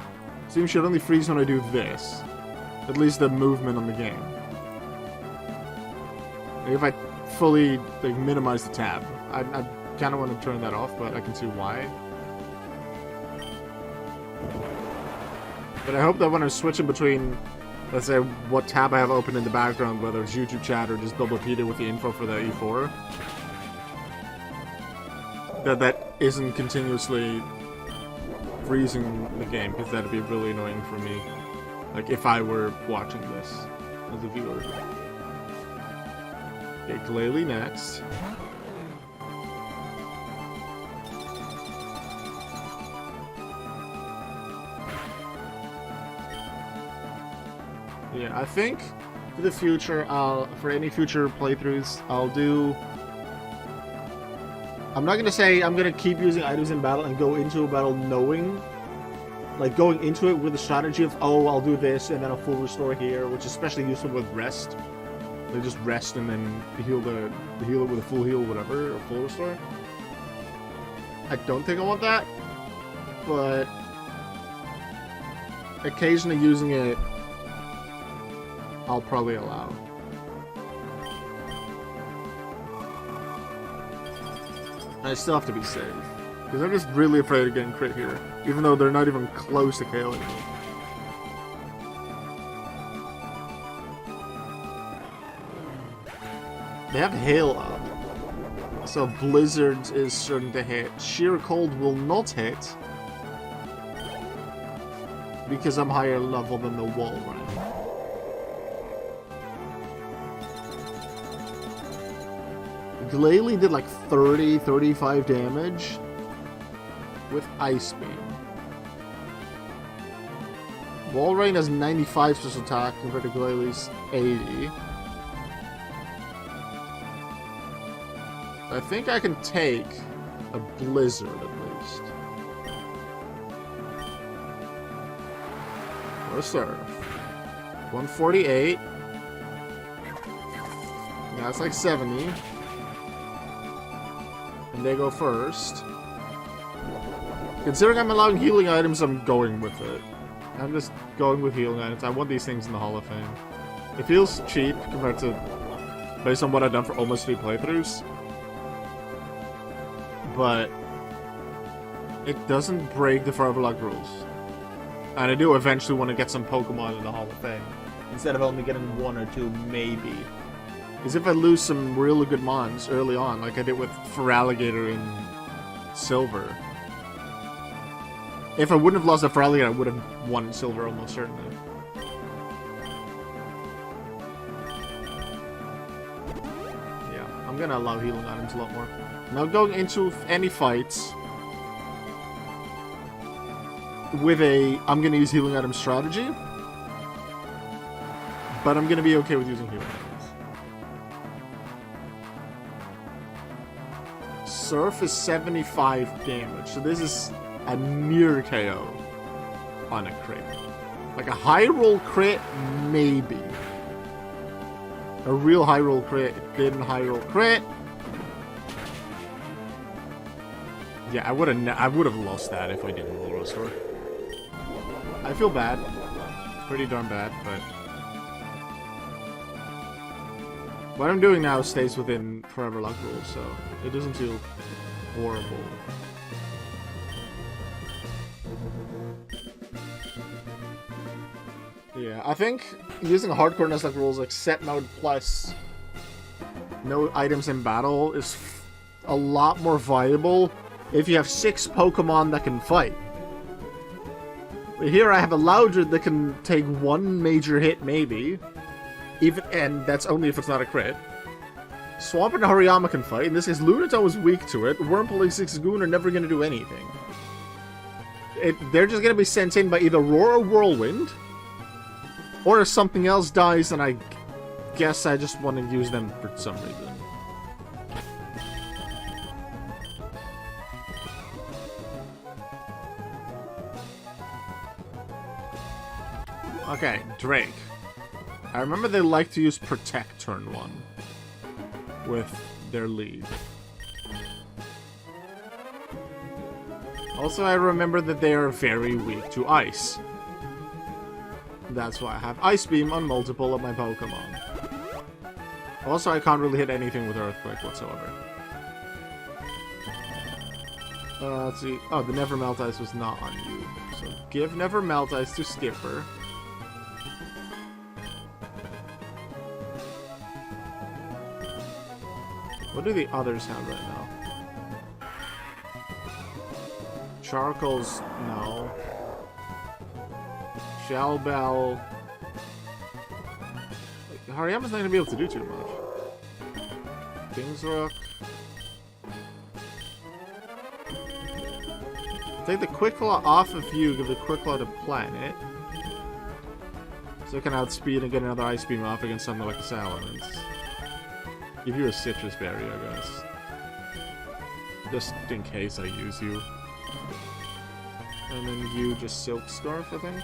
Speaker 1: The stream should only freeze when I do this. At least the movement on the game. Like if I fully minimize the tab. I kind of want to turn that off, but I can see why. But I hope that when I'm switching between, let's say, what tab I have open in the background, whether it's YouTube chat or just double repeat it with the info for the E4, that isn't continuously freezing the game, because that'd be really annoying for me. Like, if I were watching this as a viewer. Okay, Glalie next. Yeah, I think for the future, for any future playthroughs, I'll do... I'm not gonna say I'm gonna keep using items in battle and go into a battle knowing, like going into it with the strategy of, oh, I'll do this and then a full restore here, which is especially useful with rest. They just rest and then heal it with a full heal, whatever, or full restore. I don't think I want that, but occasionally using it, I'll probably allow. I still have to be safe. Because I'm just really afraid of getting crit here. Even though they're not even close to KOing me. They have Hail up. So Blizzard is certain to hit. Sheer Cold will not hit. Because I'm higher level than the wall right now. Glalie did like 30-35 damage with Ice Beam. Walrein has 95 special attack compared to Glalie's 80. I think I can take a Blizzard at least. Or Surf. 148. That's like 70. And they go first. Considering I'm allowing healing items, I'm going with it. I'm just going with healing items. I want these things in the Hall of Fame. It feels cheap compared to, based on what I've done for almost 3 playthroughs. But it doesn't break the Foreverlocke rules. And I do eventually want to get some Pokemon in the Hall of Fame. Instead of only getting 1 or 2, maybe. Because if I lose some really good mons early on, like I did with Feraligatr in Silver, If I wouldn't have lost that Feraligatr, I would have won silver almost certainly. Yeah, I'm gonna allow healing items a lot more. Now going into any fights with I'm gonna use healing item strategy, but I'm gonna be okay with using healing items. Surf is 75 damage, so this is a near KO on a crit. Like a high roll crit, maybe. A real high roll crit, it didn't high roll crit. Yeah, I would have lost that if I didn't roll restore. I feel bad, pretty darn bad, but what I'm doing now stays within Foreverlocke rules, so it doesn't feel horrible. Yeah, I think using hardcore Nuzlocke rules like set mode plus no items in battle is a lot more viable if you have 6 Pokemon that can fight. Here I have a Loudred that can take 1 major hit maybe, and that's only if it's not a crit. Swampert and Hariyama can fight. In this case, Lunatone was weak to it. Wurmple and Zigzagoon are never going to do anything. They're just going to be sent in by either Roar or Whirlwind, or if something else dies, and I guess I just want to use them for some reason. Okay, Drake. I remember they like to use Protect turn 1 with their lead. Also, I remember that they are very weak to Ice. That's why I have Ice Beam on multiple of my Pokemon. Also, I can't really hit anything with Earthquake whatsoever. Let's see. Oh, the Never Melt Ice was not on you. So give Never Melt Ice to Skipper. What do the others have right now? Charcoal's no. Shellbell. Like, Hariyama's not gonna be able to do too much. Kingsrook. Take the Quick Claw off of you, give the Quick Claw to Planet. So it can outspeed and get another Ice Beam off against something like a Salamence. Give you a Citrus Berry, I guess. Just in case I use you. And then you just Silk Scarf, I think.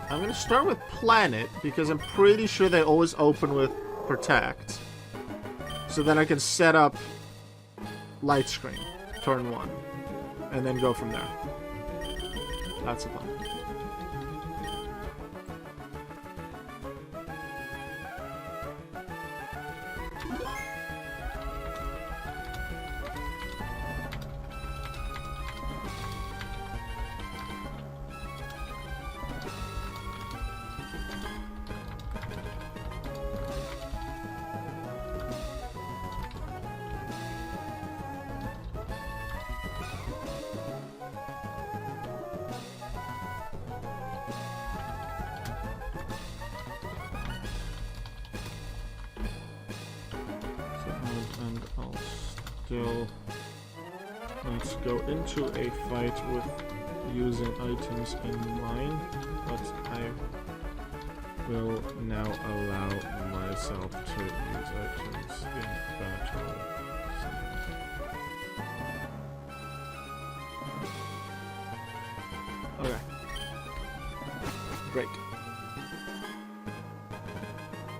Speaker 1: I'm gonna start with Planet, because I'm pretty sure they always open with Protect. So then I can set up Light Screen, turn 1, and then go from there. That's the plan. Let's go into a fight with using items in mind, but I will now allow myself to use items in battle. Okay. Great.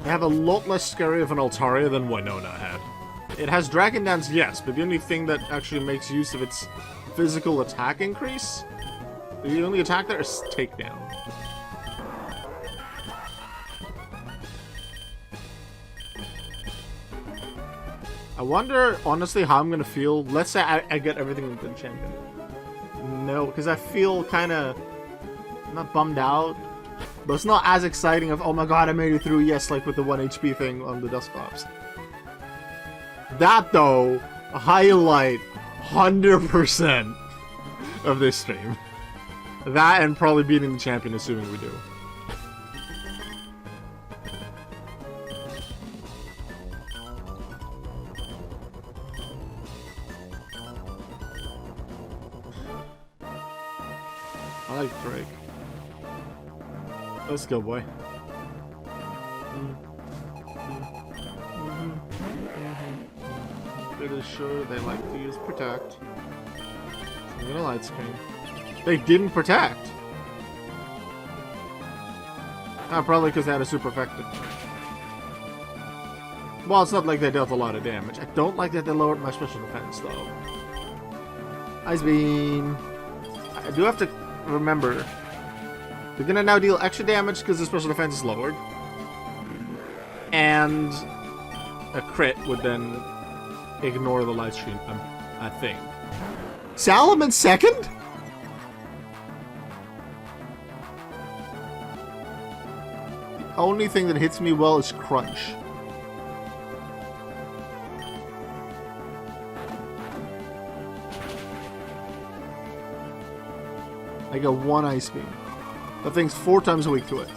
Speaker 1: I have a lot less scary of an Altaria than Winona had. It has Dragon Dance, yes, but the only thing that actually makes use of its physical attack increase, the only attack there is Takedown. I wonder, honestly, how I'm gonna feel. Let's say I get everything with Enchantment. know, because I feel kind of not bummed out, but it's not as exciting of, oh my god, I made it through, yes, like with the 1 HP thing on the Dusclops. That, though, highlight 100% of this stream. That and probably beating the champion, assuming we do. I like Drake. Let's go, boy. Pretty sure they like to use Protect. I'm gonna light screen. They didn't Protect! Probably because they had a super effective. Well, it's not like they dealt a lot of damage. I don't like that they lowered my special defense, though. Ice Beam. I do have to remember, they're gonna now deal extra damage because the special defense is lowered. And a crit would then ignore the light stream, I think. Salaman second? The only thing that hits me well is Crunch. I got 1 Ice Beam. That thing's 4 times a week to it.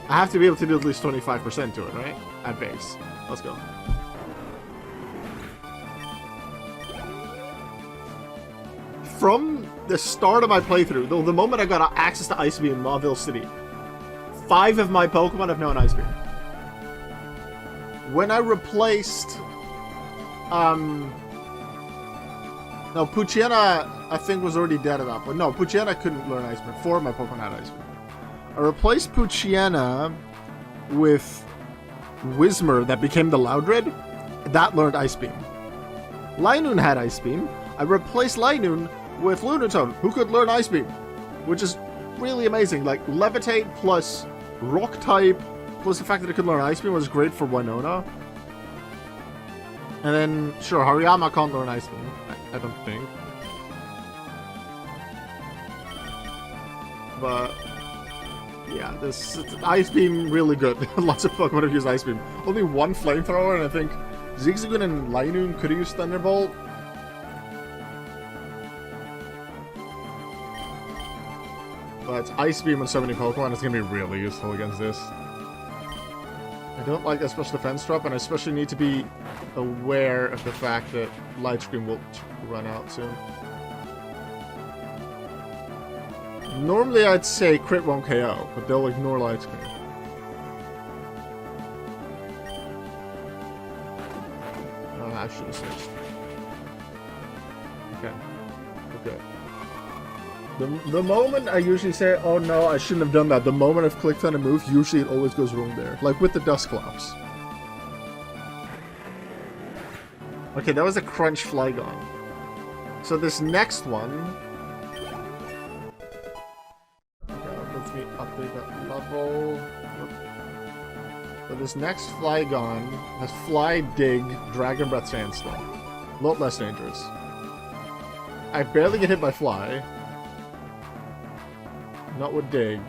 Speaker 1: I have to be able to do at least 25% to it, right? At base. Let's go. From the start of my playthrough, the moment I got access to Ice Beam in Mauville City, 5 of my Pokemon have known Ice Beam. When I replaced... No, Poochyena, I think, was already dead at that point. No, Poochyena couldn't learn Ice Beam. 4 of my Pokemon had Ice Beam. I replaced Poochyena with Whismur that became the Loudred. That learned Ice Beam. Linoon had Ice Beam. I replaced Linoon with Lunatone, who could learn Ice Beam. Which is really amazing. Like, Levitate plus Rock type, plus the fact that it could learn Ice Beam was great for Winona. And then, sure, Hariyama can't learn Ice Beam. I don't think. But yeah, this Ice Beam really good. Lots of Pokemon have used Ice Beam. Only 1 Flamethrower, and I think Zigzagoon and Linoon could have used Thunderbolt. But Ice Beam on so many Pokemon is going to be really useful against this. I don't like that special defense drop, and I especially need to be aware of the fact that Light Screen will run out soon. Normally I'd say crit won't KO, but they'll ignore Light Screen. Oh, I should have switched. Okay. Okay. The moment I usually say, oh no, I shouldn't have done that, the moment I've clicked on a move, usually it always goes wrong there. Like with the Dusclops. Okay, that was a Crunch Flygon. So this next one... Okay, let me update that level. So this next Flygon has Fly, Dig, Dragon Breath, Sandstorm. A lot less dangerous. I barely get hit by Fly. Not with Dig.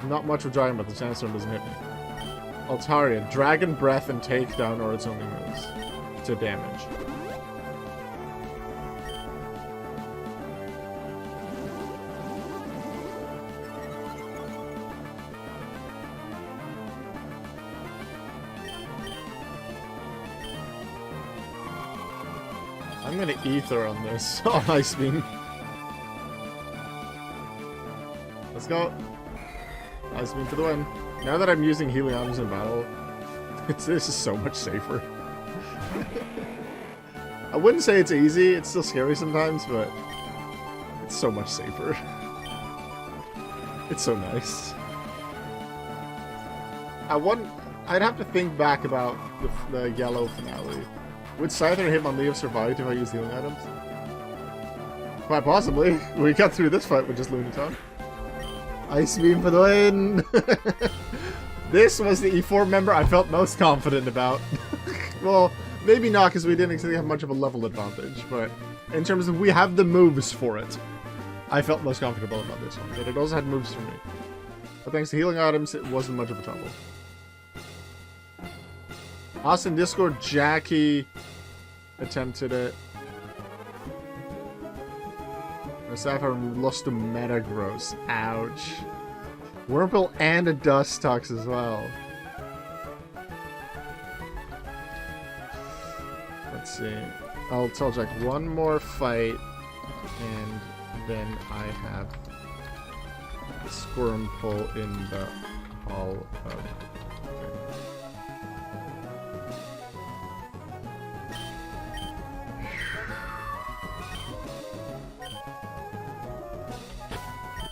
Speaker 1: Not much with Dragon Breath, the Sandstorm doesn't hit me. Altaria, Dragon Breath and Takedown are its only moves to damage. I'm gonna Ether on this. Oh, Ice Beam. Let's go. Ice Beam for the win. Now that I'm using Helions in battle, this is so much safer. I wouldn't say it's easy, it's still scary sometimes, but it's so much safer. It's so nice. I'd have to think back about the yellow finale. Would Scyther and Hitmonlee have survived if I used healing items? Quite possibly. We got through this fight with just Lunatone. Ice Beam for the win! This was the E4 member I felt most confident about. Well, maybe not, because we didn't actually have much of a level advantage, but in terms of we have the moves for it. I felt most comfortable about this one, but it also had moves for me. But thanks to healing items, it wasn't much of a trouble. Us in Discord, Jackie attempted it. And Sapphire lost to Metagross. Ouch. Squirmple and a Dustox as well. Let's see. I'll tell Jack one more fight, and then I have Squirmple in the Hall of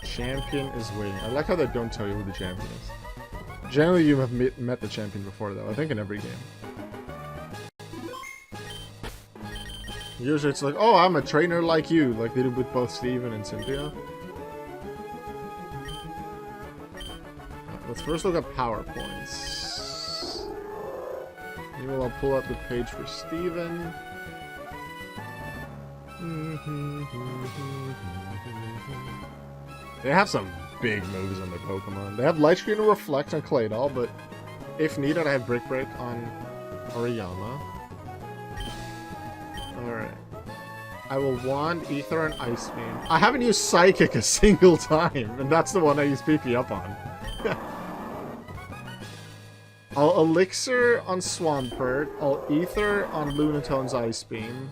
Speaker 1: Champion is waiting. I like how they don't tell you who the champion is. Generally, you have met the champion before, though. I think in every game. Usually it's like, oh, I'm a trainer like you, like they did with both Steven and Cynthia. Let's first look at PowerPoints. Meanwhile, I'll pull up the page for Steven. They have some big moves on their Pokemon. They have Light Screen and Reflect on Claydol, but if needed, I have Brick Break on Oriyama. Alright. I will Wand, Ether, and Ice Beam. I haven't used Psychic a single time, and that's the one I use PP up on. I'll Elixir on Swampert. I'll Ether on Lunatone's Ice Beam.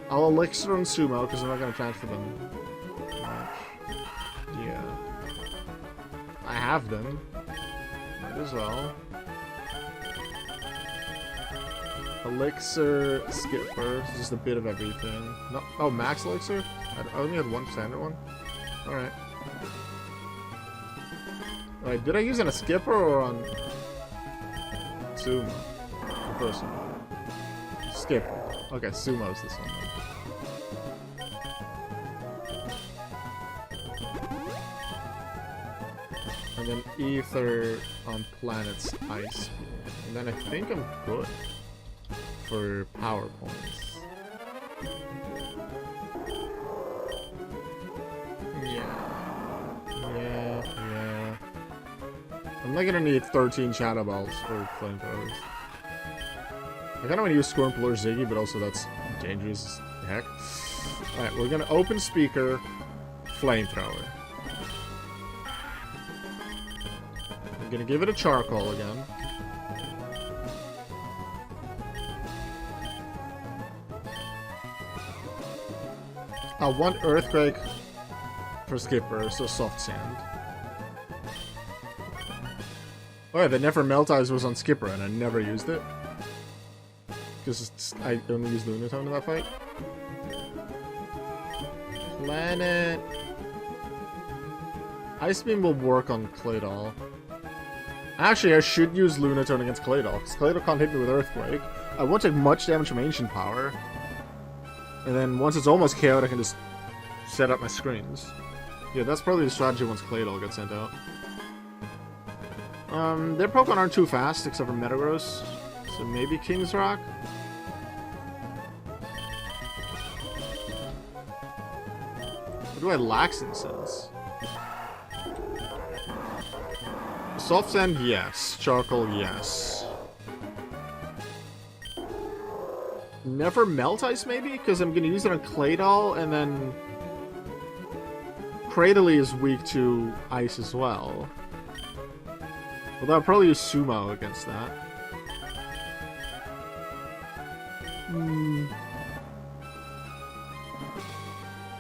Speaker 1: I'll Elixir on Sumo, because I'm not going to transfer them. Yeah. I have them. Might as well. Elixir, Skipper, just a bit of everything. No, oh, Max Elixir? I only had one standard one? Alright. Alright, did I use it on a Skipper or on Sumo? The first one. Skipper. Okay, Sumo's this one. And then Ether on Planet's Ice. And then I think I'm good for power points. Yeah. I'm not gonna need 13 Shadow Balls or Flamethrowers. I kinda wanna use Squirmple or Ziggy, but also that's dangerous as heck. Alright, we're gonna open Speaker, Flamethrower. I'm gonna give it a Charcoal again. I want Earthquake for Skipper, so Soft Sand. Oh yeah, the Never Melt Ice was on Skipper and I never used it. Because I only used Lunatone in that fight. Planet. Ice Beam will work on Claydol. Actually, I should use Lunatone against Claydol, because Claydol can't hit me with Earthquake. I won't take much damage from Ancient Power. And then once it's almost KO'd, I can just set up my screens. Yeah, that's probably the strategy once Claydol gets sent out. Their Pokemon aren't too fast, except for Metagross. So maybe King's Rock? Or do I Lax Incense? Soft Sand, yes. Charcoal, yes. Never Melt Ice, maybe? Because I'm going to use it on Claydol, and then Cradily is weak to Ice as well. Although I'll probably use Sumo against that.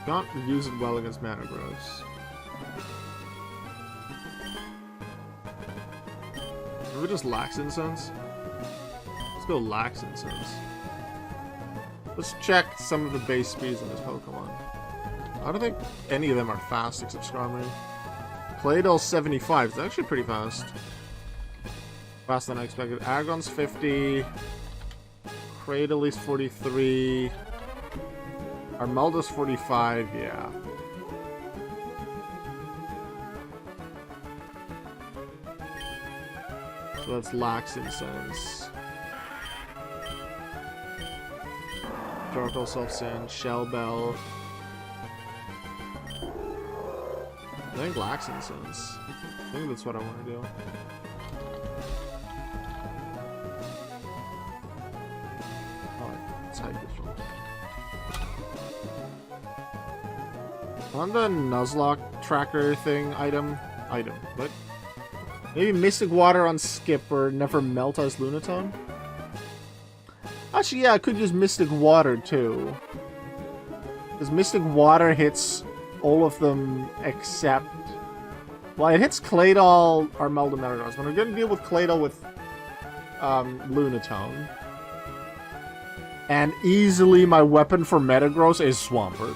Speaker 1: Can't use it well against Metagross. Maybe just Lax Incense? Let's go Lax Incense. Let's check some of the base speeds on this Pokemon. I don't think any of them are fast except Skarmory. Claydol 75. It's actually pretty fast. Faster than I expected. Aggron's 50. Cradely's 43. Armaldo's 45. Yeah. So that's Lax Incense. Turtle, Soft Sand, Shell Bell. I think Lax Incense. I think that's what I want to do. Let's hide this one. On the Nuzlocke tracker thing, item, what? Maybe Mystic Water on Skip or Never Melt as Lunatone? Actually, yeah, I could use Mystic Water too. Because Mystic Water hits all of them except... Well, it hits Claydol, Armelda, Metagross. But I'm going to deal with Claydol with Lunatone. And easily my weapon for Metagross is Swampert.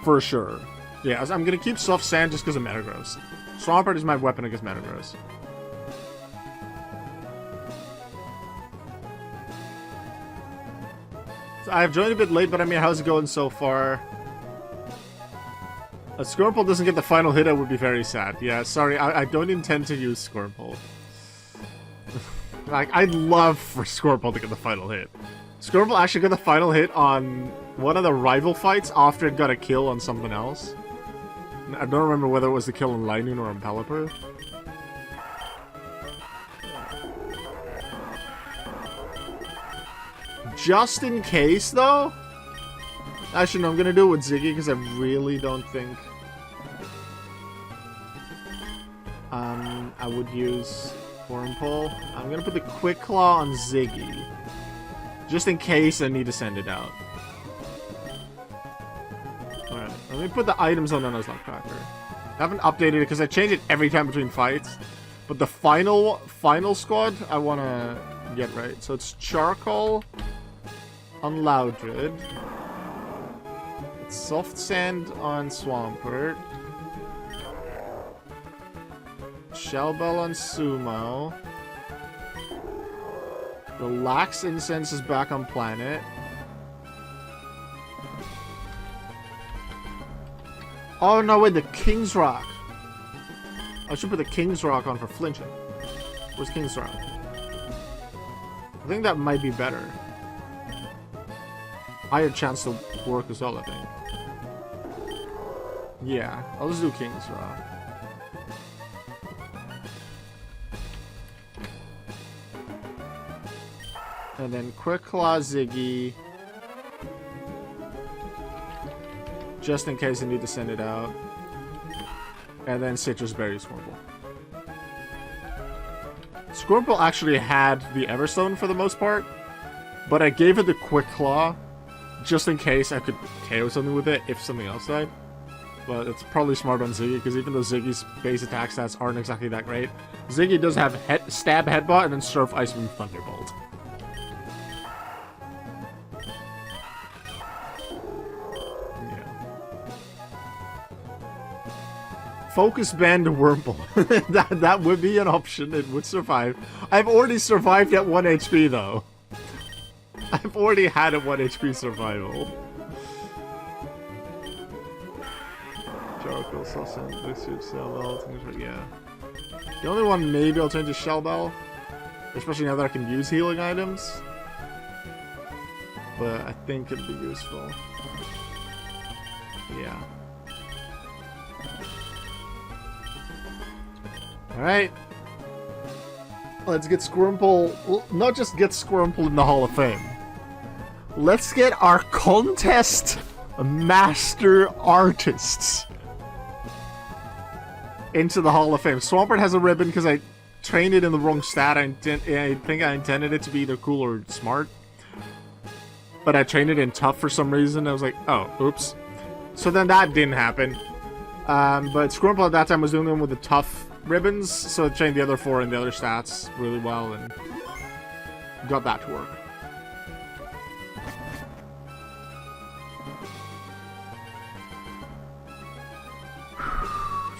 Speaker 1: For sure. Yeah, I'm going to keep Soft Sand just because of Metagross. Swampert is my weapon against Metagross. So I've joined a bit late, but I mean, how's it going so far? A Squirmple doesn't get the final hit, I would be very sad. Yeah, sorry, I don't intend to use Squirmple. Like, I'd love for Squirmple to get the final hit. Squirmple actually got the final hit on one of the rival fights after it got a kill on something else. I don't remember whether it was the kill on Linoon or on Pelipper. Just in case, though? Actually, no, I'm gonna do it with Ziggy because I really don't think... I would use Squirmple. I'm gonna put the Quick Claw on Ziggy. Just in case I need to send it out. Alright, let me put the items on the Nuzlocke tracker. I haven't updated it because I change it every time between fights. But the final squad, I want to get right. So it's Charcoal on Loudred. It's Soft Sand on Swampert. Shell Bell on Sumo. The Lax Incense is back on Planet. Oh no, wait, the King's Rock. I should put the King's Rock on for flinching. Where's King's Rock? I think that might be better. Higher chance to work as well, I think. Yeah, I'll just do King's Rock. And then Quick Claw Ziggy. Just in case I need to send it out. And then Citrus Berry Squirmple. Squirmple actually had the Everstone for the most part. But I gave it the Quick Claw. Just in case I could KO something with it if something else died. But it's probably smart on Ziggy, because even though Ziggy's base attack stats aren't exactly that great, Ziggy does have Stab Headbutt and then Surf Ice Beam Thunderbolt. Focus Band Wurmple. that would be an option. It would survive. I've already survived at 1 HP though. I've already had a 1 HP survival. Charcoal, Sausage, Blizzard, Shell Bell, things like yeah. The only one maybe I'll change to Shell Bell. Especially now that I can use healing items. But I think it'd be useful. Yeah. Alright. Let's get Squirmple. Well, not just get Squirmple in the Hall of Fame. Let's get our contest master artists into the Hall of Fame. Swampert has a ribbon because I trained it in the wrong stat. I think I intended it to be either cool or smart. But I trained it in tough for some reason. I was like, oh, oops. So then that didn't happen. But Squirmple at that time was doing them with the tough ribbons, so it trained the other 4 and the other stats really well and got that to work.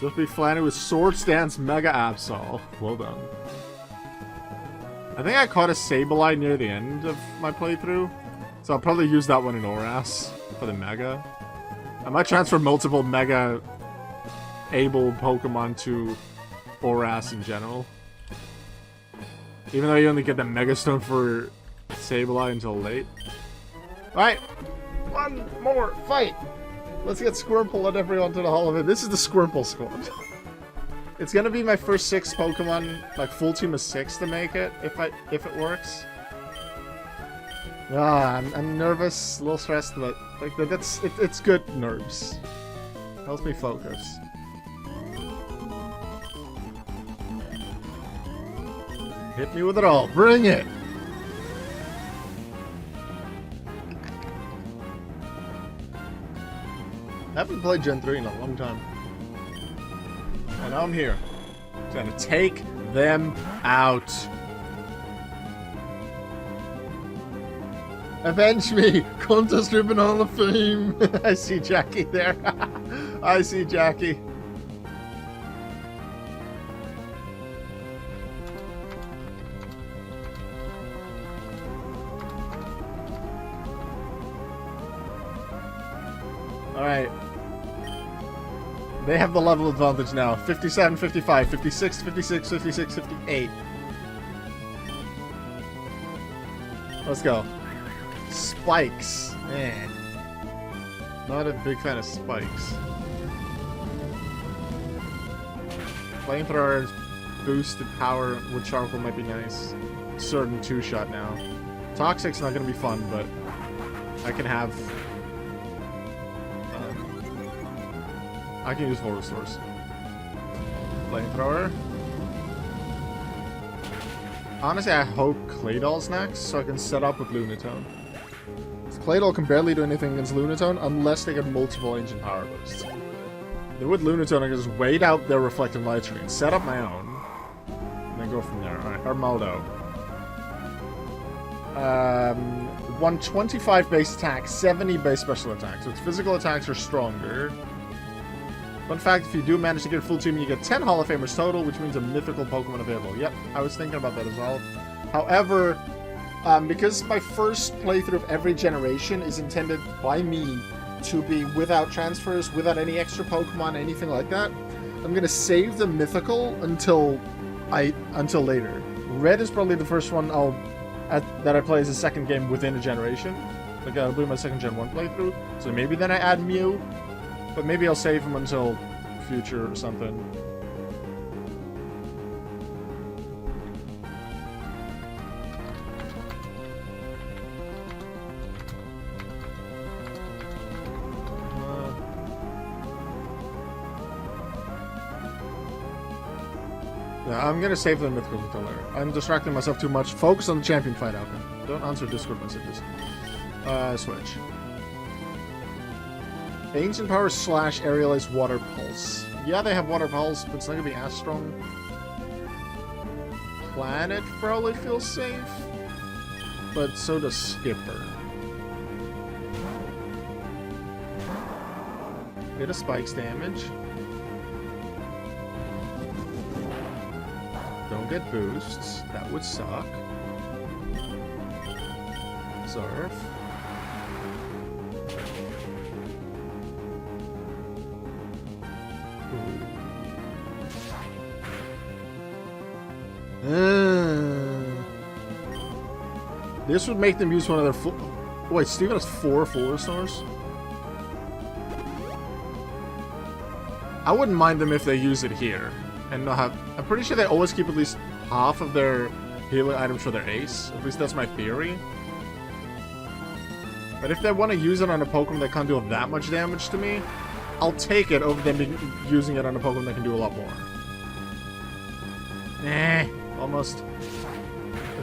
Speaker 1: Just be flannered with Swords Dance Mega Absol. Well done. I think I caught a Sableye near the end of my playthrough, so I'll probably use that one in Oras for the Mega. I might transfer multiple Mega able Pokemon to Oras in general. Even though you only get the Mega Stone for Sableye until late. Alright, one more fight. Let's get Squirmple and everyone to the Hall of Fame. This is the Squirmple squad. It's gonna be my first 6 Pokemon, like full team of 6 to make it, if it works. I'm nervous, a little stressed, but like it's good nerves. Helps me focus. Hit me with it all. Bring it! I haven't played Gen 3 in a long time. And now I'm here. Trying to take them out. Avenge me! Kanto's driven Hall of Fame! I see Jackie there. I see Jackie. Alright. They have the level advantage now. 57, 55, 56, 56, 56, 58. Let's go. Spikes. Man. Not a big fan of spikes. Flamethrower's boosted power with charcoal might be nice. Certain 2-shot now. Toxic's not gonna be fun, but I can have... I can use Horror Source. Flamethrower. Honestly, I hope Claydol's next, so I can set up with Lunatone. Claydol can barely do anything against Lunatone unless they get multiple ancient power boosts. Then with Lunatone, I can just wait out their reflective light screen, set up my own, and then go from there. Alright, Armaldo. 125 base attack, 70 base special attack, so its physical attacks are stronger. Fun fact, if you do manage to get a full team, you get 10 Hall of Famers total, which means a mythical Pokemon available. Yep, I was thinking about that as well. However, because my first playthrough of every generation is intended by me to be without transfers, without any extra Pokemon, anything like that, I'm gonna save the mythical until later. Red is probably the first one that I play as a second game within a generation. Like that'll be my second Gen 1 playthrough. So maybe then I add Mew. But maybe I'll save him until future or something. Yeah, I'm gonna save the mythical until later. I'm distracting myself too much. Focus on the champion fight out there. Don't answer Discord messages. Switch. Ancient Power / Aerialized Water Pulse. Yeah, they have Water Pulse, but it's not gonna be as strong. Planet probably feels safe, but so does Skipper. Bit of spikes damage. Don't get boosts. That would suck. Surf. This would make them use one of their full... Wait, Steven has 4 full restores? I wouldn't mind them if they use it here. And not have... I'm pretty sure they always keep at least half of their healing items for their ace. At least that's my theory. But if they want to use it on a Pokemon that can't do that much damage to me, I'll take it over them using it on a Pokemon that can do a lot more. Almost.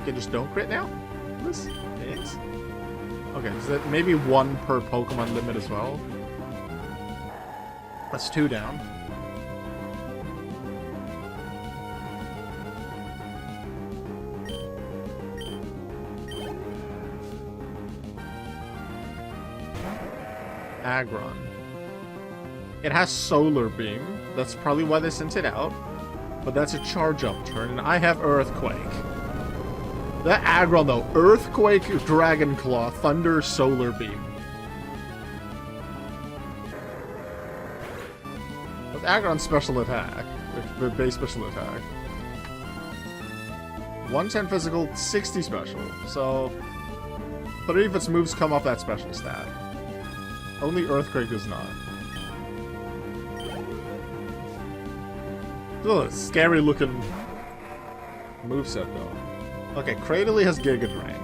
Speaker 1: Okay, just don't crit now? This is... Okay, is that maybe 1 per Pokemon limit as well? That's 2 down. Aggron. It has Solar Beam. That's probably why they sent it out. But that's a charge-up turn, and I have Earthquake. That Aggron, though. Earthquake, Dragon Claw, Thunder, Solar Beam. With Aggron's special attack. The base special attack. 110 physical, 60 special. So... 3 of its moves come off that special stat. Only Earthquake does not. Ugh, scary looking moveset though. Okay, Cradily has Giga Drain.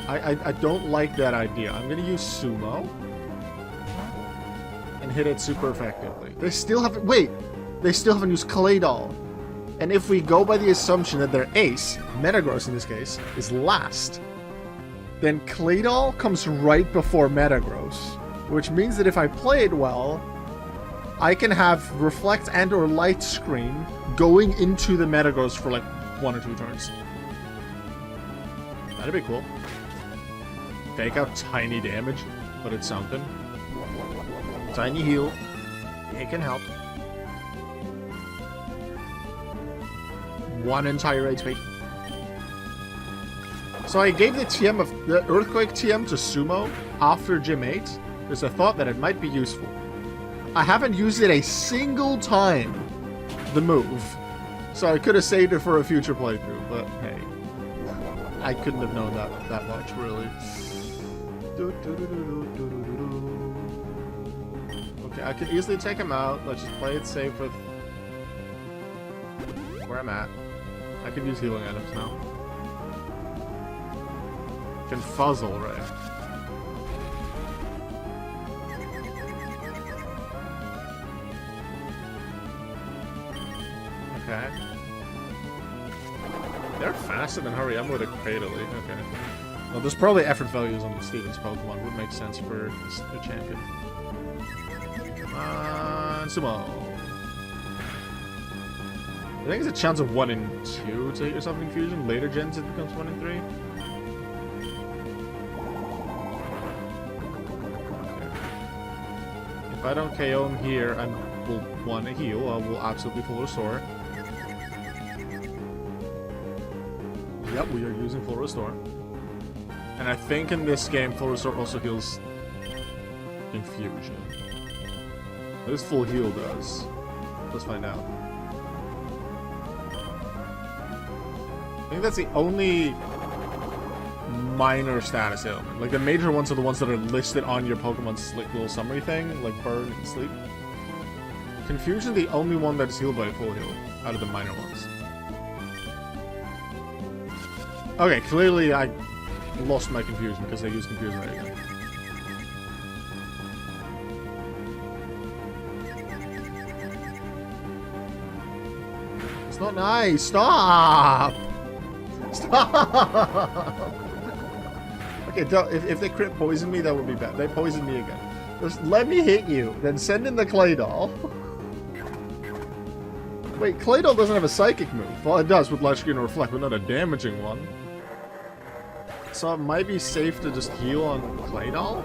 Speaker 1: I don't like that idea. I'm gonna use Sumo and hit it super effectively. They still haven't. Wait, they still haven't used Claydol. And if we go by the assumption that their ace, Metagross in this case, is last, then Claydol comes right before Metagross, which means that if I play it well, I can have Reflect and or Light Screen going into the Metagross for like 1 or 2 turns. That'd be cool. Take out tiny damage, but it's something. Tiny heal. It can help. 1 entire HP. So I gave the TM of the Earthquake TM to Sumo after Gym 8 because I thought that it might be useful. I haven't used it a single time, the move, so I could have saved it for a future playthrough, but hey, I couldn't have known that much, really. Okay, I can easily take him out. Let's just play it safe with where I'm at. I can use healing items now. Can Fuzzle, right? Okay. They're faster than Hurry Up with a Cradily. Okay. Well, there's probably effort values on Steven's Pokemon. Would make sense for the champion. Come on, Sumo. I think it's a chance of 1 in 2 to hit yourself in Fusion. Later gens, it becomes 1 in 3. Okay. If I don't KO him here and will want to heal, I will absolutely full restore. Yep, we are using full restore. And I think in this game, full restore also heals Confusion. This full heal does. Let's find out. I think that's the only minor status ailment. Like the major ones are the ones that are listed on your Pokemon's like little summary thing, like Burn and Sleep. Confusion, the only one that's healed by a full heal out of the minor ones. Okay, clearly I lost my Confusion because I used Confusion right again. It's not nice. Stop! Stop! Okay, if they crit poison me, that would be bad. They poison me again. Just let me hit you, then send in the Claydol. Wait, Claydol doesn't have a Psychic move. Well, it does with Light Screen and Reflect, but not a damaging one. So it might be safe to just heal on Claydol?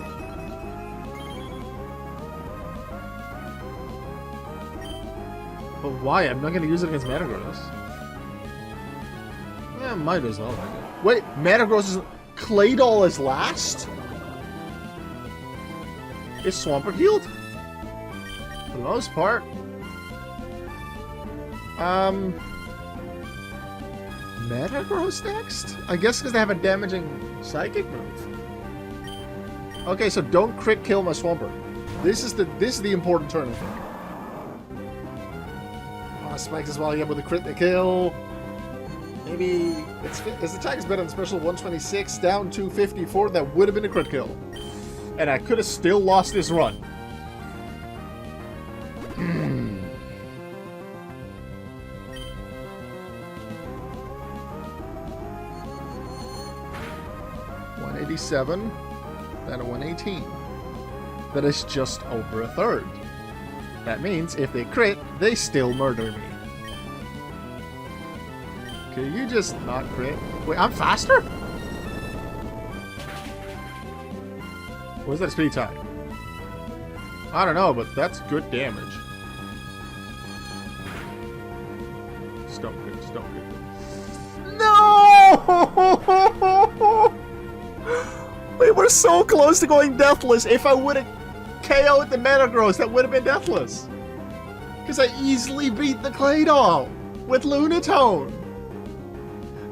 Speaker 1: But why? I'm not going to use it against Metagross. Yeah, might as well. Wait, Metagross is... Claydol is last? Is Swampert healed? For the most part. Metagross next? I guess because they have a damaging Psychic move. Okay, so don't crit kill my Swampert. This is the important turn, I think. Oh, Spikes as well, yeah, with a crit to kill. Maybe its attack is better than special 126 down 254. That would have been a crit kill, and I could have still lost this run. $187, then a 118. That is just over a third. That means if they crit, they still murder me. Can you just not crit? Wait, I'm faster? What is that speed tie? I don't know, but that's good damage. Just don't crit, just don't crit. No! We were so close to going deathless. If I would have KO'd the Metagross, that would have been deathless. Because I easily beat the Claydol with Lunatone.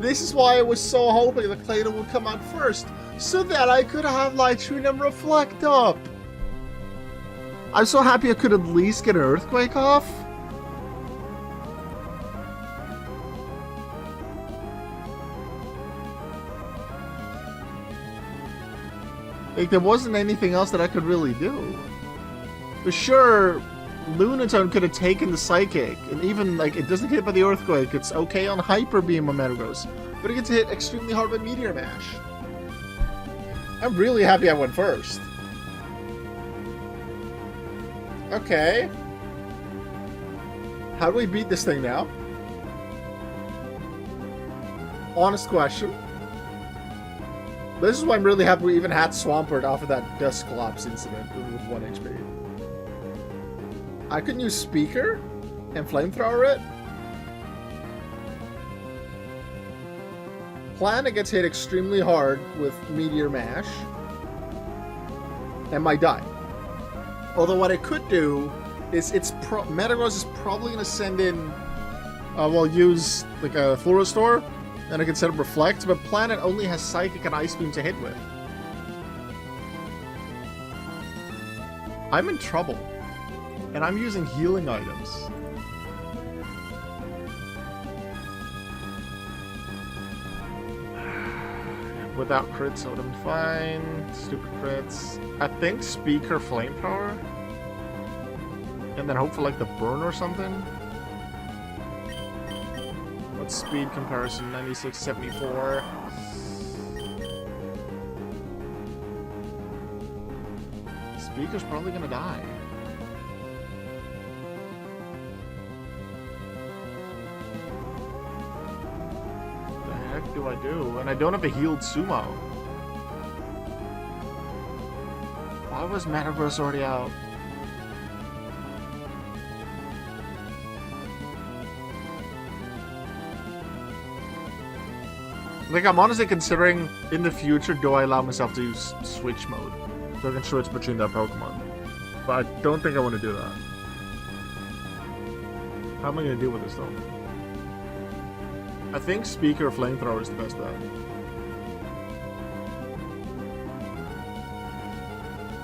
Speaker 1: This is why I was so hoping the Claydol would come out first. so that I could have Lightroom and Reflect up. I'm so happy I could at least get an Earthquake off. Like, there wasn't anything else that I could really do. For sure, Lunatone could have taken the Psychic, and even, like, it doesn't get hit by the Earthquake. It's okay on Hyper Beam on Metagross, but it gets hit extremely hard by Meteor Mash. I'm really happy I went first. Okay. How do we beat this thing now? Honest question. This is why I'm really happy we even had Swampert off of that Dust Collapse incident with 1 HP. I can use Speaker and Flamethrower it. Planet gets hit extremely hard with Meteor Mash and might die. Although what I could do is Metagross is probably going to send in, use like a Full Restore, and I can set up Reflect, but Planet only has Psychic and Ice Beam to hit with. I'm in trouble, and I'm using healing items. Without crits, I would have been fine. Stupid crits. I think Speaker Flamethrower. And then hope for like the burn or something. What's speed comparison? 96.74. Speaker's probably gonna die. What the heck do I do? And I don't have a healed Sumo. Why was Metagross already out? Like, I'm honestly considering, in the future, do I allow myself to use Switch mode? So I can switch between their Pokemon. But I don't think I want to do that. How am I going to deal with this, though? I think Speaker or Flamethrower is the best bet.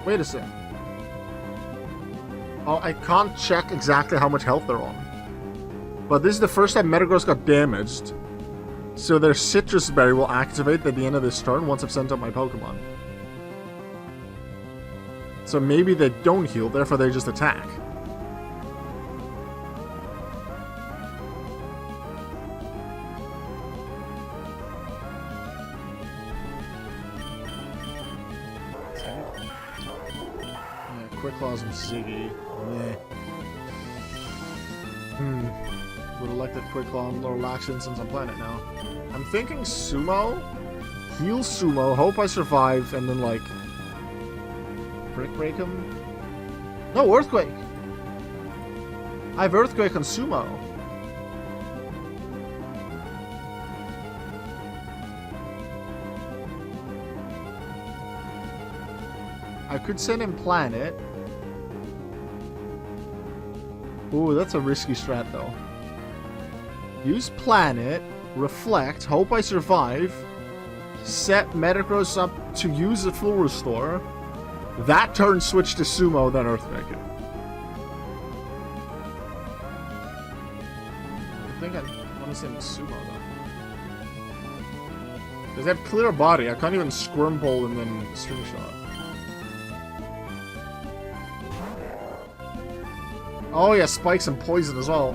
Speaker 1: Wait a sec. Oh, I can't check exactly how much health they're on. But this is the first time Metagross got damaged. So their Citrus Berry will activate at the end of this turn once I've sent up my Pokemon. So maybe they don't heal, therefore they just attack. Yeah, Quick Claws and Ziggy. Meh. Would have liked that Quick Claw and Lower Laxin since I'm playing it now. I'm thinking Sumo, heal Sumo, hope I survive, and then like Brick Break him. No, Earthquake! I have Earthquake on Sumo. I could send him Planet. Ooh, that's a risky strat though. Use Planet, Reflect, hope I survive, set Metagross up to use the Full Restore, that turn switch to Sumo, then Earthquake it. I think I want to send Sumo though. Because they have Clear Body, I can't even Squirmple and then String Shot. Oh yeah, Spikes and Poison as well.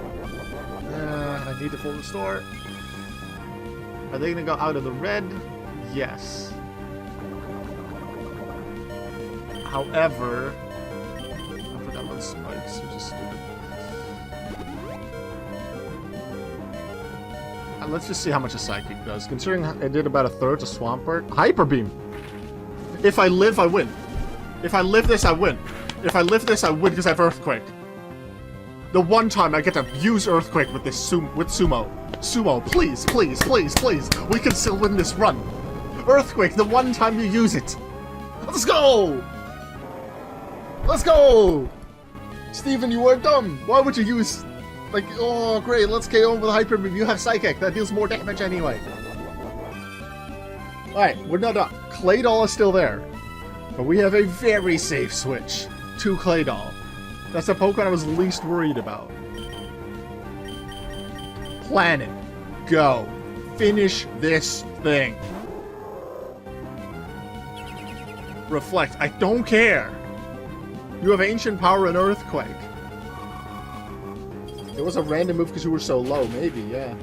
Speaker 1: I need the Full Restore. Are they gonna go out of the red? Yes. However, I forgot about Spikes, which is stupid. Let's just see how much a Psychic does. Considering I did about a third to Swampert. Hyper Beam! If I live, I win. If I live this, I win. If I live this, I win because I have Earthquake. The one time I get to use Earthquake with this Sumo. Sumo, please, please, please, please. We can still win this run. Earthquake, the one time you use it. Let's go! Let's go! Steven, you are dumb. Why would you use... Like, oh, great, let's KO with Hyper Beam. You have Psychic. That deals more damage anyway. Alright, we're not done. Claydol is still there. But we have a very safe switch to Claydol. That's the Pokemon I was least worried about. Planet. Go. Finish this thing. Reflect. I don't care. You have Ancient Power and Earthquake. It was a random move because you were so low. Maybe, yeah.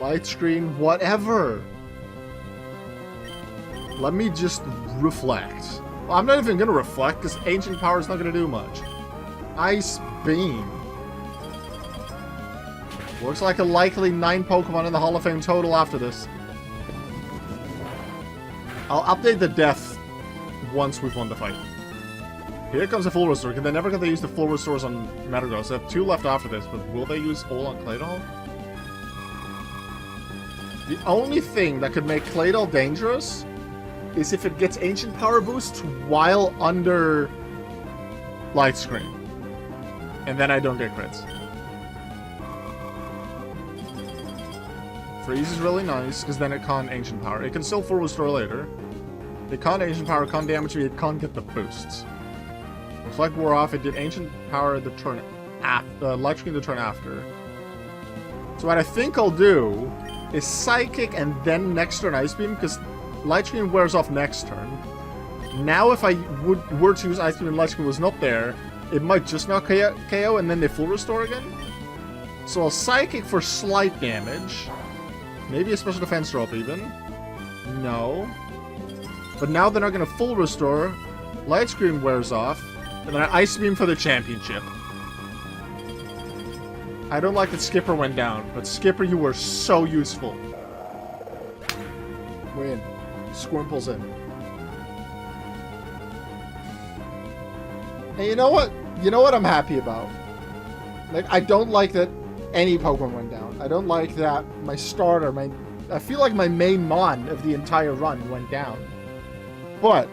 Speaker 1: Light screen, whatever. Let me just reflect. Well, I'm not even going to reflect because Ancient Power is not going to do much. Ice Beam. Looks like a likely 9 Pokemon in the Hall of Fame total after this. I'll update the death once we've won the fight. Here comes a full restore. They're never going to use the full restores on Metagross. They have 2 left after this, but will they use all on Claydol? The only thing that could make Claydol dangerous is if it gets Ancient Power boosts while under Light Screen. And then I don't get crits. Freeze is really nice, because then it can't Ancient Power. It can still full restore later. It can't Ancient Power, can't damage me, it can't get the boosts. Reflect wore off, it did Ancient Power the turn after, Light Screen the turn after. So what I think I'll do is Psychic and then next turn Ice Beam, because Light Screen wears off next turn. Now if I were to use Ice Beam and Light Screen was not there, it might just not KO and then they full restore again. So I'll Psychic for slight damage. Maybe a special defense drop even. No. But now they're not going to full restore. Light Screen wears off. And then I Ice Beam for the championship. I don't like that Skipper went down, but Skipper, you were so useful. Win. Squirmple's in. And you know what? You know what I'm happy about? Like, I don't like that any Pokemon went down. I don't like that my starter, I feel like my main Mon of the entire run went down. But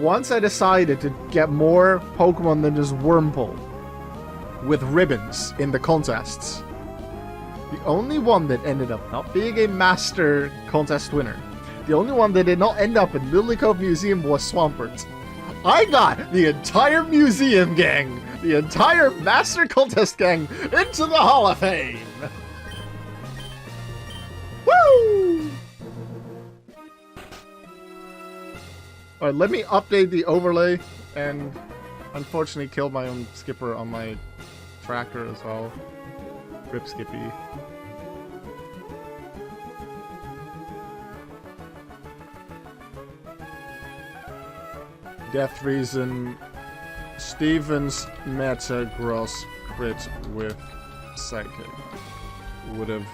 Speaker 1: once I decided to get more Pokemon than just Wurmple with ribbons in the contests, the only one that ended up not being a Master Contest winner, the only one that did not end up in Lily Cove Museum was Swampert. I got the entire museum gang, the entire Master Contest gang into the Hall of Fame! Woo! Alright, let me update the overlay, and unfortunately killed my own Skipper on my tracker as well. Rip Skippy. Death Reason. Stevens Metagross crit with Psychic. Would have.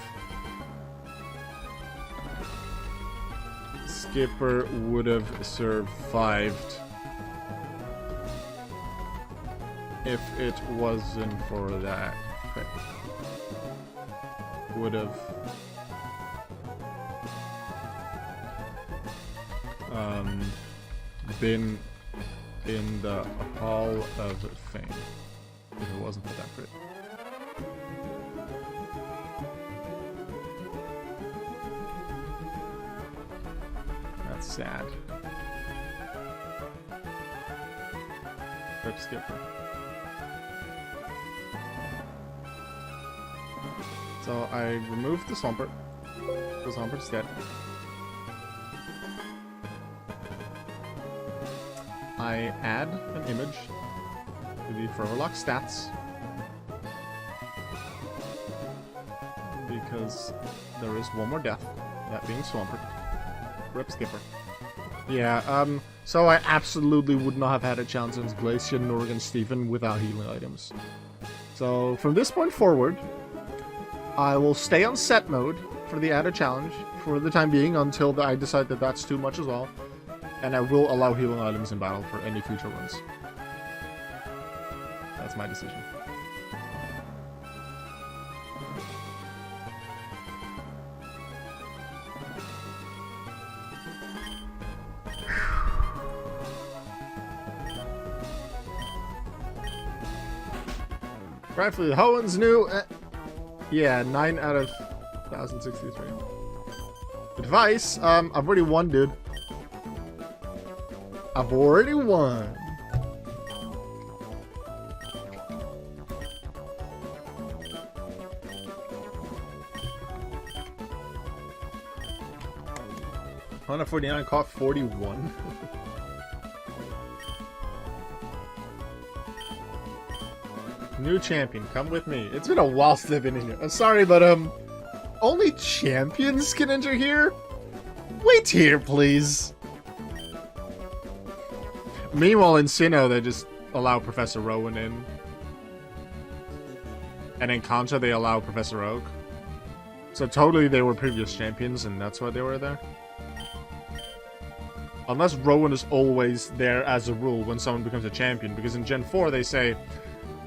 Speaker 1: Skipper would have survived if it wasn't for that crit. Would have been in the Hall of Fame if it wasn't for that crit. That's sad. Rip Skipper. So I removed the Swampert. The Swampert's dead. I add an image to the Foreverlocke stats because there is one more death, that being Swampert. Rip Skipper. Yeah, so I absolutely would not have had a chance against Glacier, nor against Steven without healing items. So from this point forward, I will stay on set mode for the added challenge for the time being until I decide that that's too much as well. And I will allow healing items in battle for any future runs. That's my decision. Rightfully, Hoenn's new. Yeah, 9 out of 1,063. Advice? I've already won, dude. I've already won. Honda 49 caught 41. New champion, come with me. It's been a while since I've been in here. I'm sorry, but only champions can enter here? Wait here, please. Meanwhile, in Sinnoh, they just allow Professor Rowan in. And in Kanto, they allow Professor Oak. So totally they were previous champions, and that's why they were there. Unless Rowan is always there as a rule when someone becomes a champion. Because in Gen 4, they say,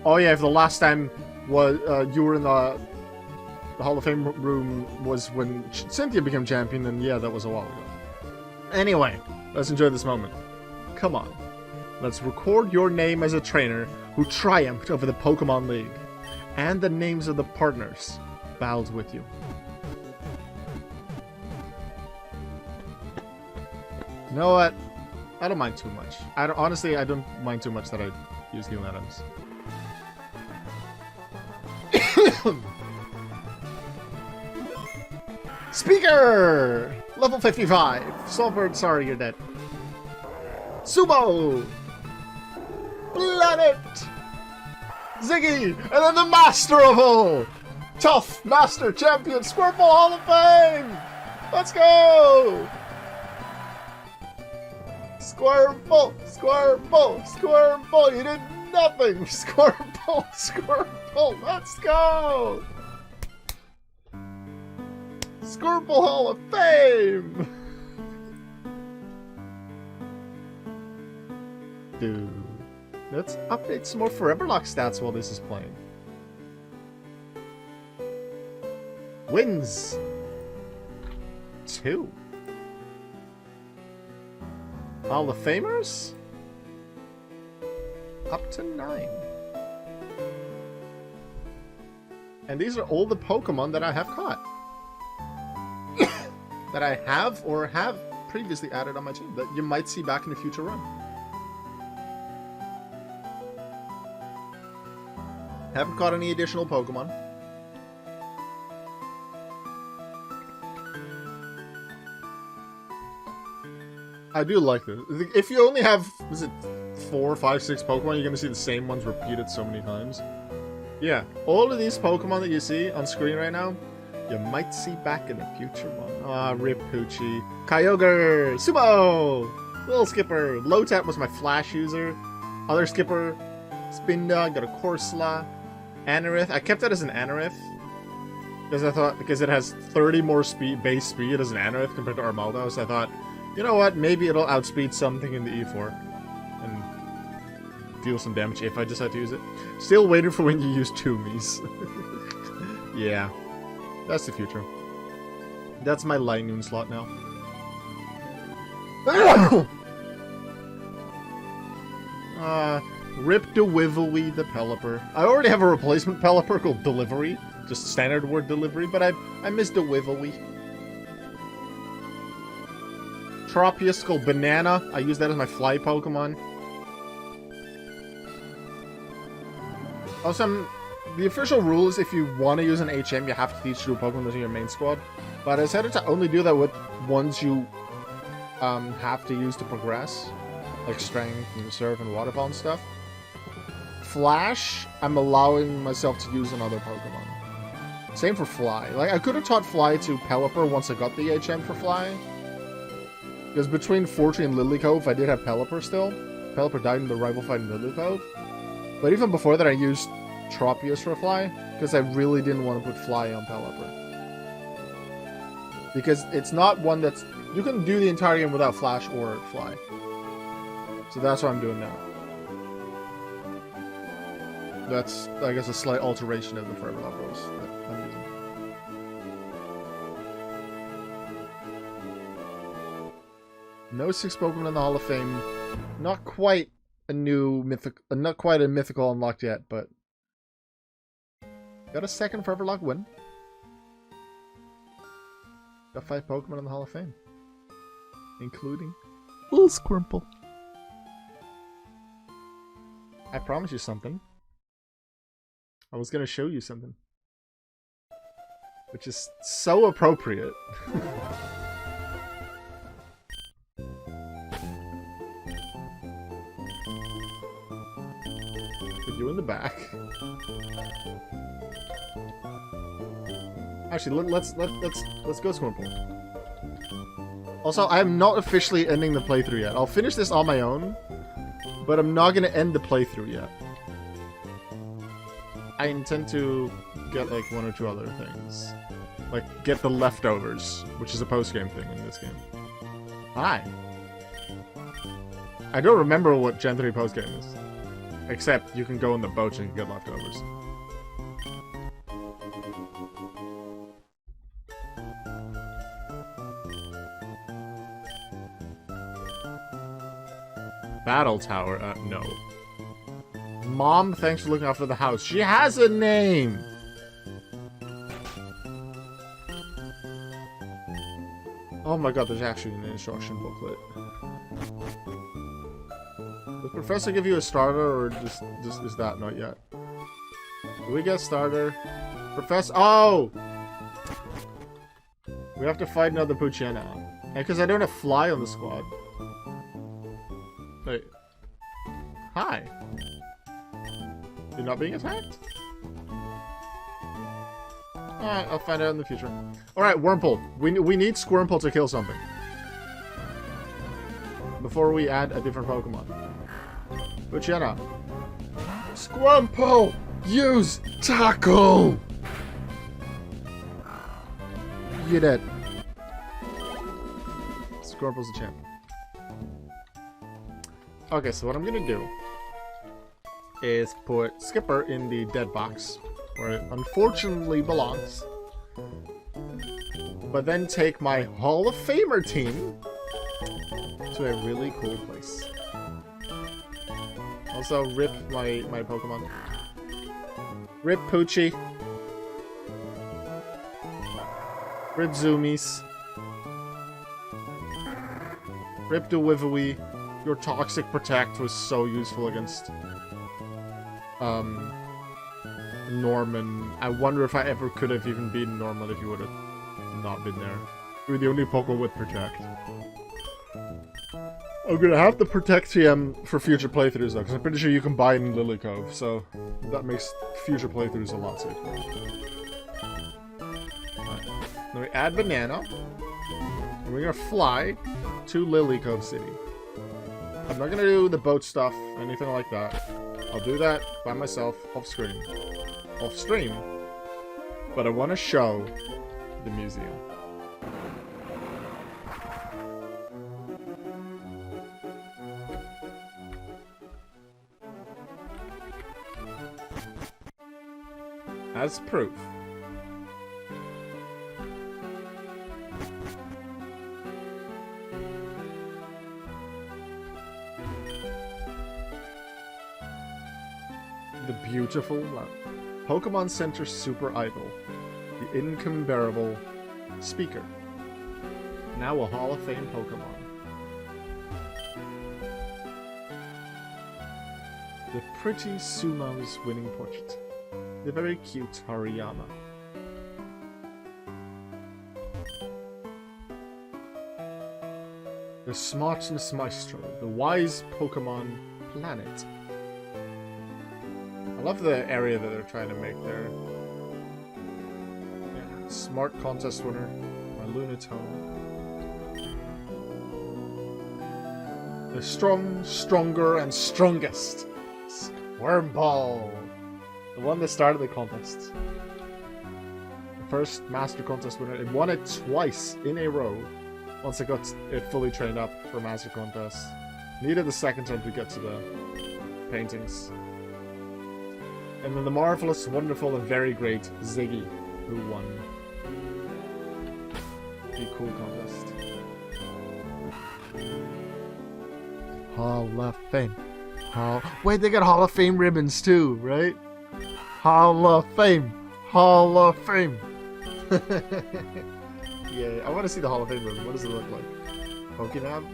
Speaker 1: oh yeah, if the last time was you were in the Hall of Fame room was when Cynthia became champion, then yeah, that was a while ago. Anyway, let's enjoy this moment. Come on. Let's record your name as a trainer who triumphed over the Pokemon League. And the names of the partners battled with you. You know what? I don't mind too much. Honestly, I don't mind too much that I use healing items. Speaker! Level 55. Saltburn, sorry, you're dead. Sumo! Planet! Ziggy! And then the Master of all! Tough Master Champion Squirmple Hall of Fame! Let's go! Squirmple! Squirmple! Squirmple! You did nothing! Squirmple! Squirmple! Let's go! Squirmple Hall of Fame! Dude. Let's update some more Foreverlocke stats while this is playing. Wins! 2. Hall of Famers? Up to 9. And these are all the Pokemon that I have caught. That I have or have previously added on my team that you might see back in a future run. Haven't caught any additional Pokemon. I do like this. If you only have, is it 4, 5, 6 Pokemon, you're going to see the same ones repeated so many times. Yeah, all of these Pokemon that you see on screen right now, you might see back in a future one. Ah, Rip Poochie. Kyogre! Sumo! Little Skipper. Lotad was my Flash user. Other Skipper. Spinda. Got a Corsola. Anorith. I kept that as an Anorith. Because I thought, because it has 30 more base speed as an Anorith compared to Armaldo. So I thought, you know what? Maybe it'll outspeed something in the E4. And deal some damage if I decide to use it. Still waiting for when you use Toomies. Yeah. That's the future. That's my Lightning slot now. Rip Delivery the Pelipper. I already have a replacement Pelipper called Delivery. Just standard word delivery, but I miss Delivery. Tropius called Banana. I use that as my fly Pokemon. Also, the official rule is if you want to use an HM, you have to teach to a Pokemon that's in your main squad. But I decided to only do that with ones you have to use to progress. Like Strength and Surf and Waterfall and stuff. Flash, I'm allowing myself to use another Pokemon. Same for Fly. Like, I could have taught Fly to Pelipper once I got the HM for Fly. Because between Fortree and Lily Cove, I did have Pelipper still. Pelipper died in the rival fight in Lily Cove. But even before that, I used Tropius for Fly, because I really didn't want to put Fly on Pelipper. Because it's not one that's... You can do the entire game without Flash or Fly. So that's what I'm doing now. That's, I guess, a slight alteration of the Foreverlocke rules that I'm using. No 6 Pokemon in the Hall of Fame. Not quite a new mythic, not quite a mythical unlocked yet, but got a second Foreverlocke win. Got 5 Pokemon in the Hall of Fame. Including little Squirmple. I promised you something. I was gonna show you something. Which is so appropriate. Put you in the back. Actually, let's go Squirmple. Also, I am not officially ending the playthrough yet. I'll finish this on my own, but I'm not gonna end the playthrough yet. I intend to get like 1 or 2 other things. Like, get the leftovers, which is a post-game thing in this game. Hi. I don't remember what Gen 3 post-game is. Except you can go on the boats and get leftovers. Battle Tower? No. Mom, thanks for looking after the house. She has a name! Oh my god, there's actually an instruction booklet. Does the professor give you a starter, or just is that not yet? Do we get starter? Professor— oh! We have to fight another Poochyena. And because I don't have Fly on the squad. Wait. Hi. You're not being attacked? Alright, I'll find out in the future. Alright, Wurmple. We need Squirmple to kill something. Before we add a different Pokemon. Poochyena. Squirmple! Use Tackle! You're dead. Squirmple's a champ. Okay, so what I'm gonna do is put Skipper in the dead box, where it unfortunately belongs. But then take my Hall of Famer team to a really cool place. Also, rip my Pokemon. Rip Poochie. Rip Zoomies. Rip Dewivowie. Your Toxic Protect was so useful against Norman. I wonder if I ever could have even beaten Norman if you would have not been there. You were the only Pokemon with Protect. I'm gonna have the Protect TM for future playthroughs though, because I'm pretty sure you can buy it in Lily Cove, so that makes future playthroughs a lot safer. Right. Then we add Banana, and we're gonna fly to Lily Cove City. I'm not gonna do the boat stuff, anything like that. I'll do that by myself, off screen. Off stream. But I want to show the museum. As proof. The beautiful Pokemon Center Super Idol. The incomparable speaker. Now a Hall of Fame Pokemon. The pretty Sumo's winning portrait. The very cute Hariyama. The Smartness Maestro. The wise Pokemon planet. I love the area that they're trying to make there. Yeah, smart contest winner, my Lunatone. The strong, stronger, and strongest Squirmple. The one that started the contest. The first Master Contest winner. It won it twice in a row. Once it got it fully trained up for Master Contest. Needed the second time to get to the paintings. And then the marvelous, wonderful, and very great Ziggy, who won the cool contest. Hall of Fame. Wait, they got Hall of Fame ribbons too, right? Hall of Fame. Hall of Fame. Yay. I want to see the Hall of Fame room. What does it look like? Pokemon?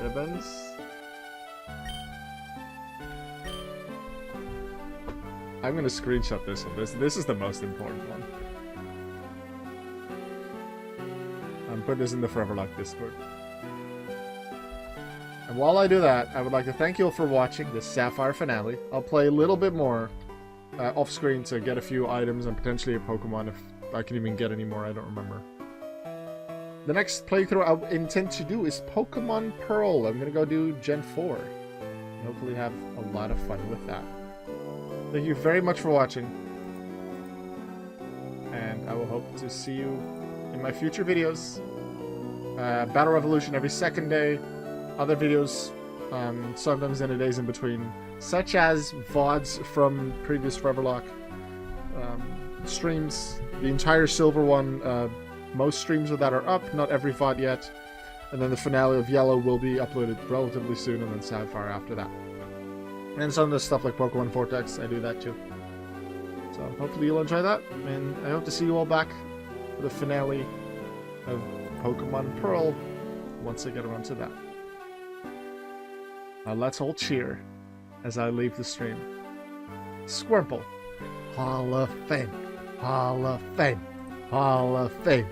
Speaker 1: Ribbons? I'm gonna screenshot this one. This is the most important one. I'm putting this in the Foreverlocke Discord. And while I do that, I would like to thank you all for watching this Sapphire finale. I'll play a little bit more off-screen to get a few items and potentially a Pokemon if I can even get any more, I don't remember. The next playthrough I intend to do is Pokemon Pearl. I'm gonna go do Gen 4. And hopefully have a lot of fun with that. Thank you very much for watching. And I will hope to see you in my future videos. Battle Revolution every second day. Other videos, sometimes in the days in between, such as VODs from previous Foreverlocke streams. The entire silver one, most streams of that are up, not every VOD yet. And then the finale of Yellow will be uploaded relatively soon, and then Sapphire after that. And some of the stuff like Pokemon Vortex, I do that too. So hopefully you'll enjoy that, and I hope to see you all back for the finale of Pokemon Pearl once I get around to that. Now let's all cheer as I leave the stream. Squirmple, Hall of Fame, Hall of Fame, Hall of Fame,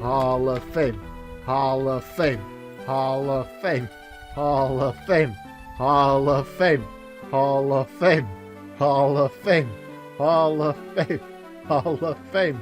Speaker 1: Hall of Fame, Hall of Fame, Hall of Fame, Hall of Fame, Hall of Fame, Hall of Fame, Hall of Fame, Hall of Fame, Hall of Fame.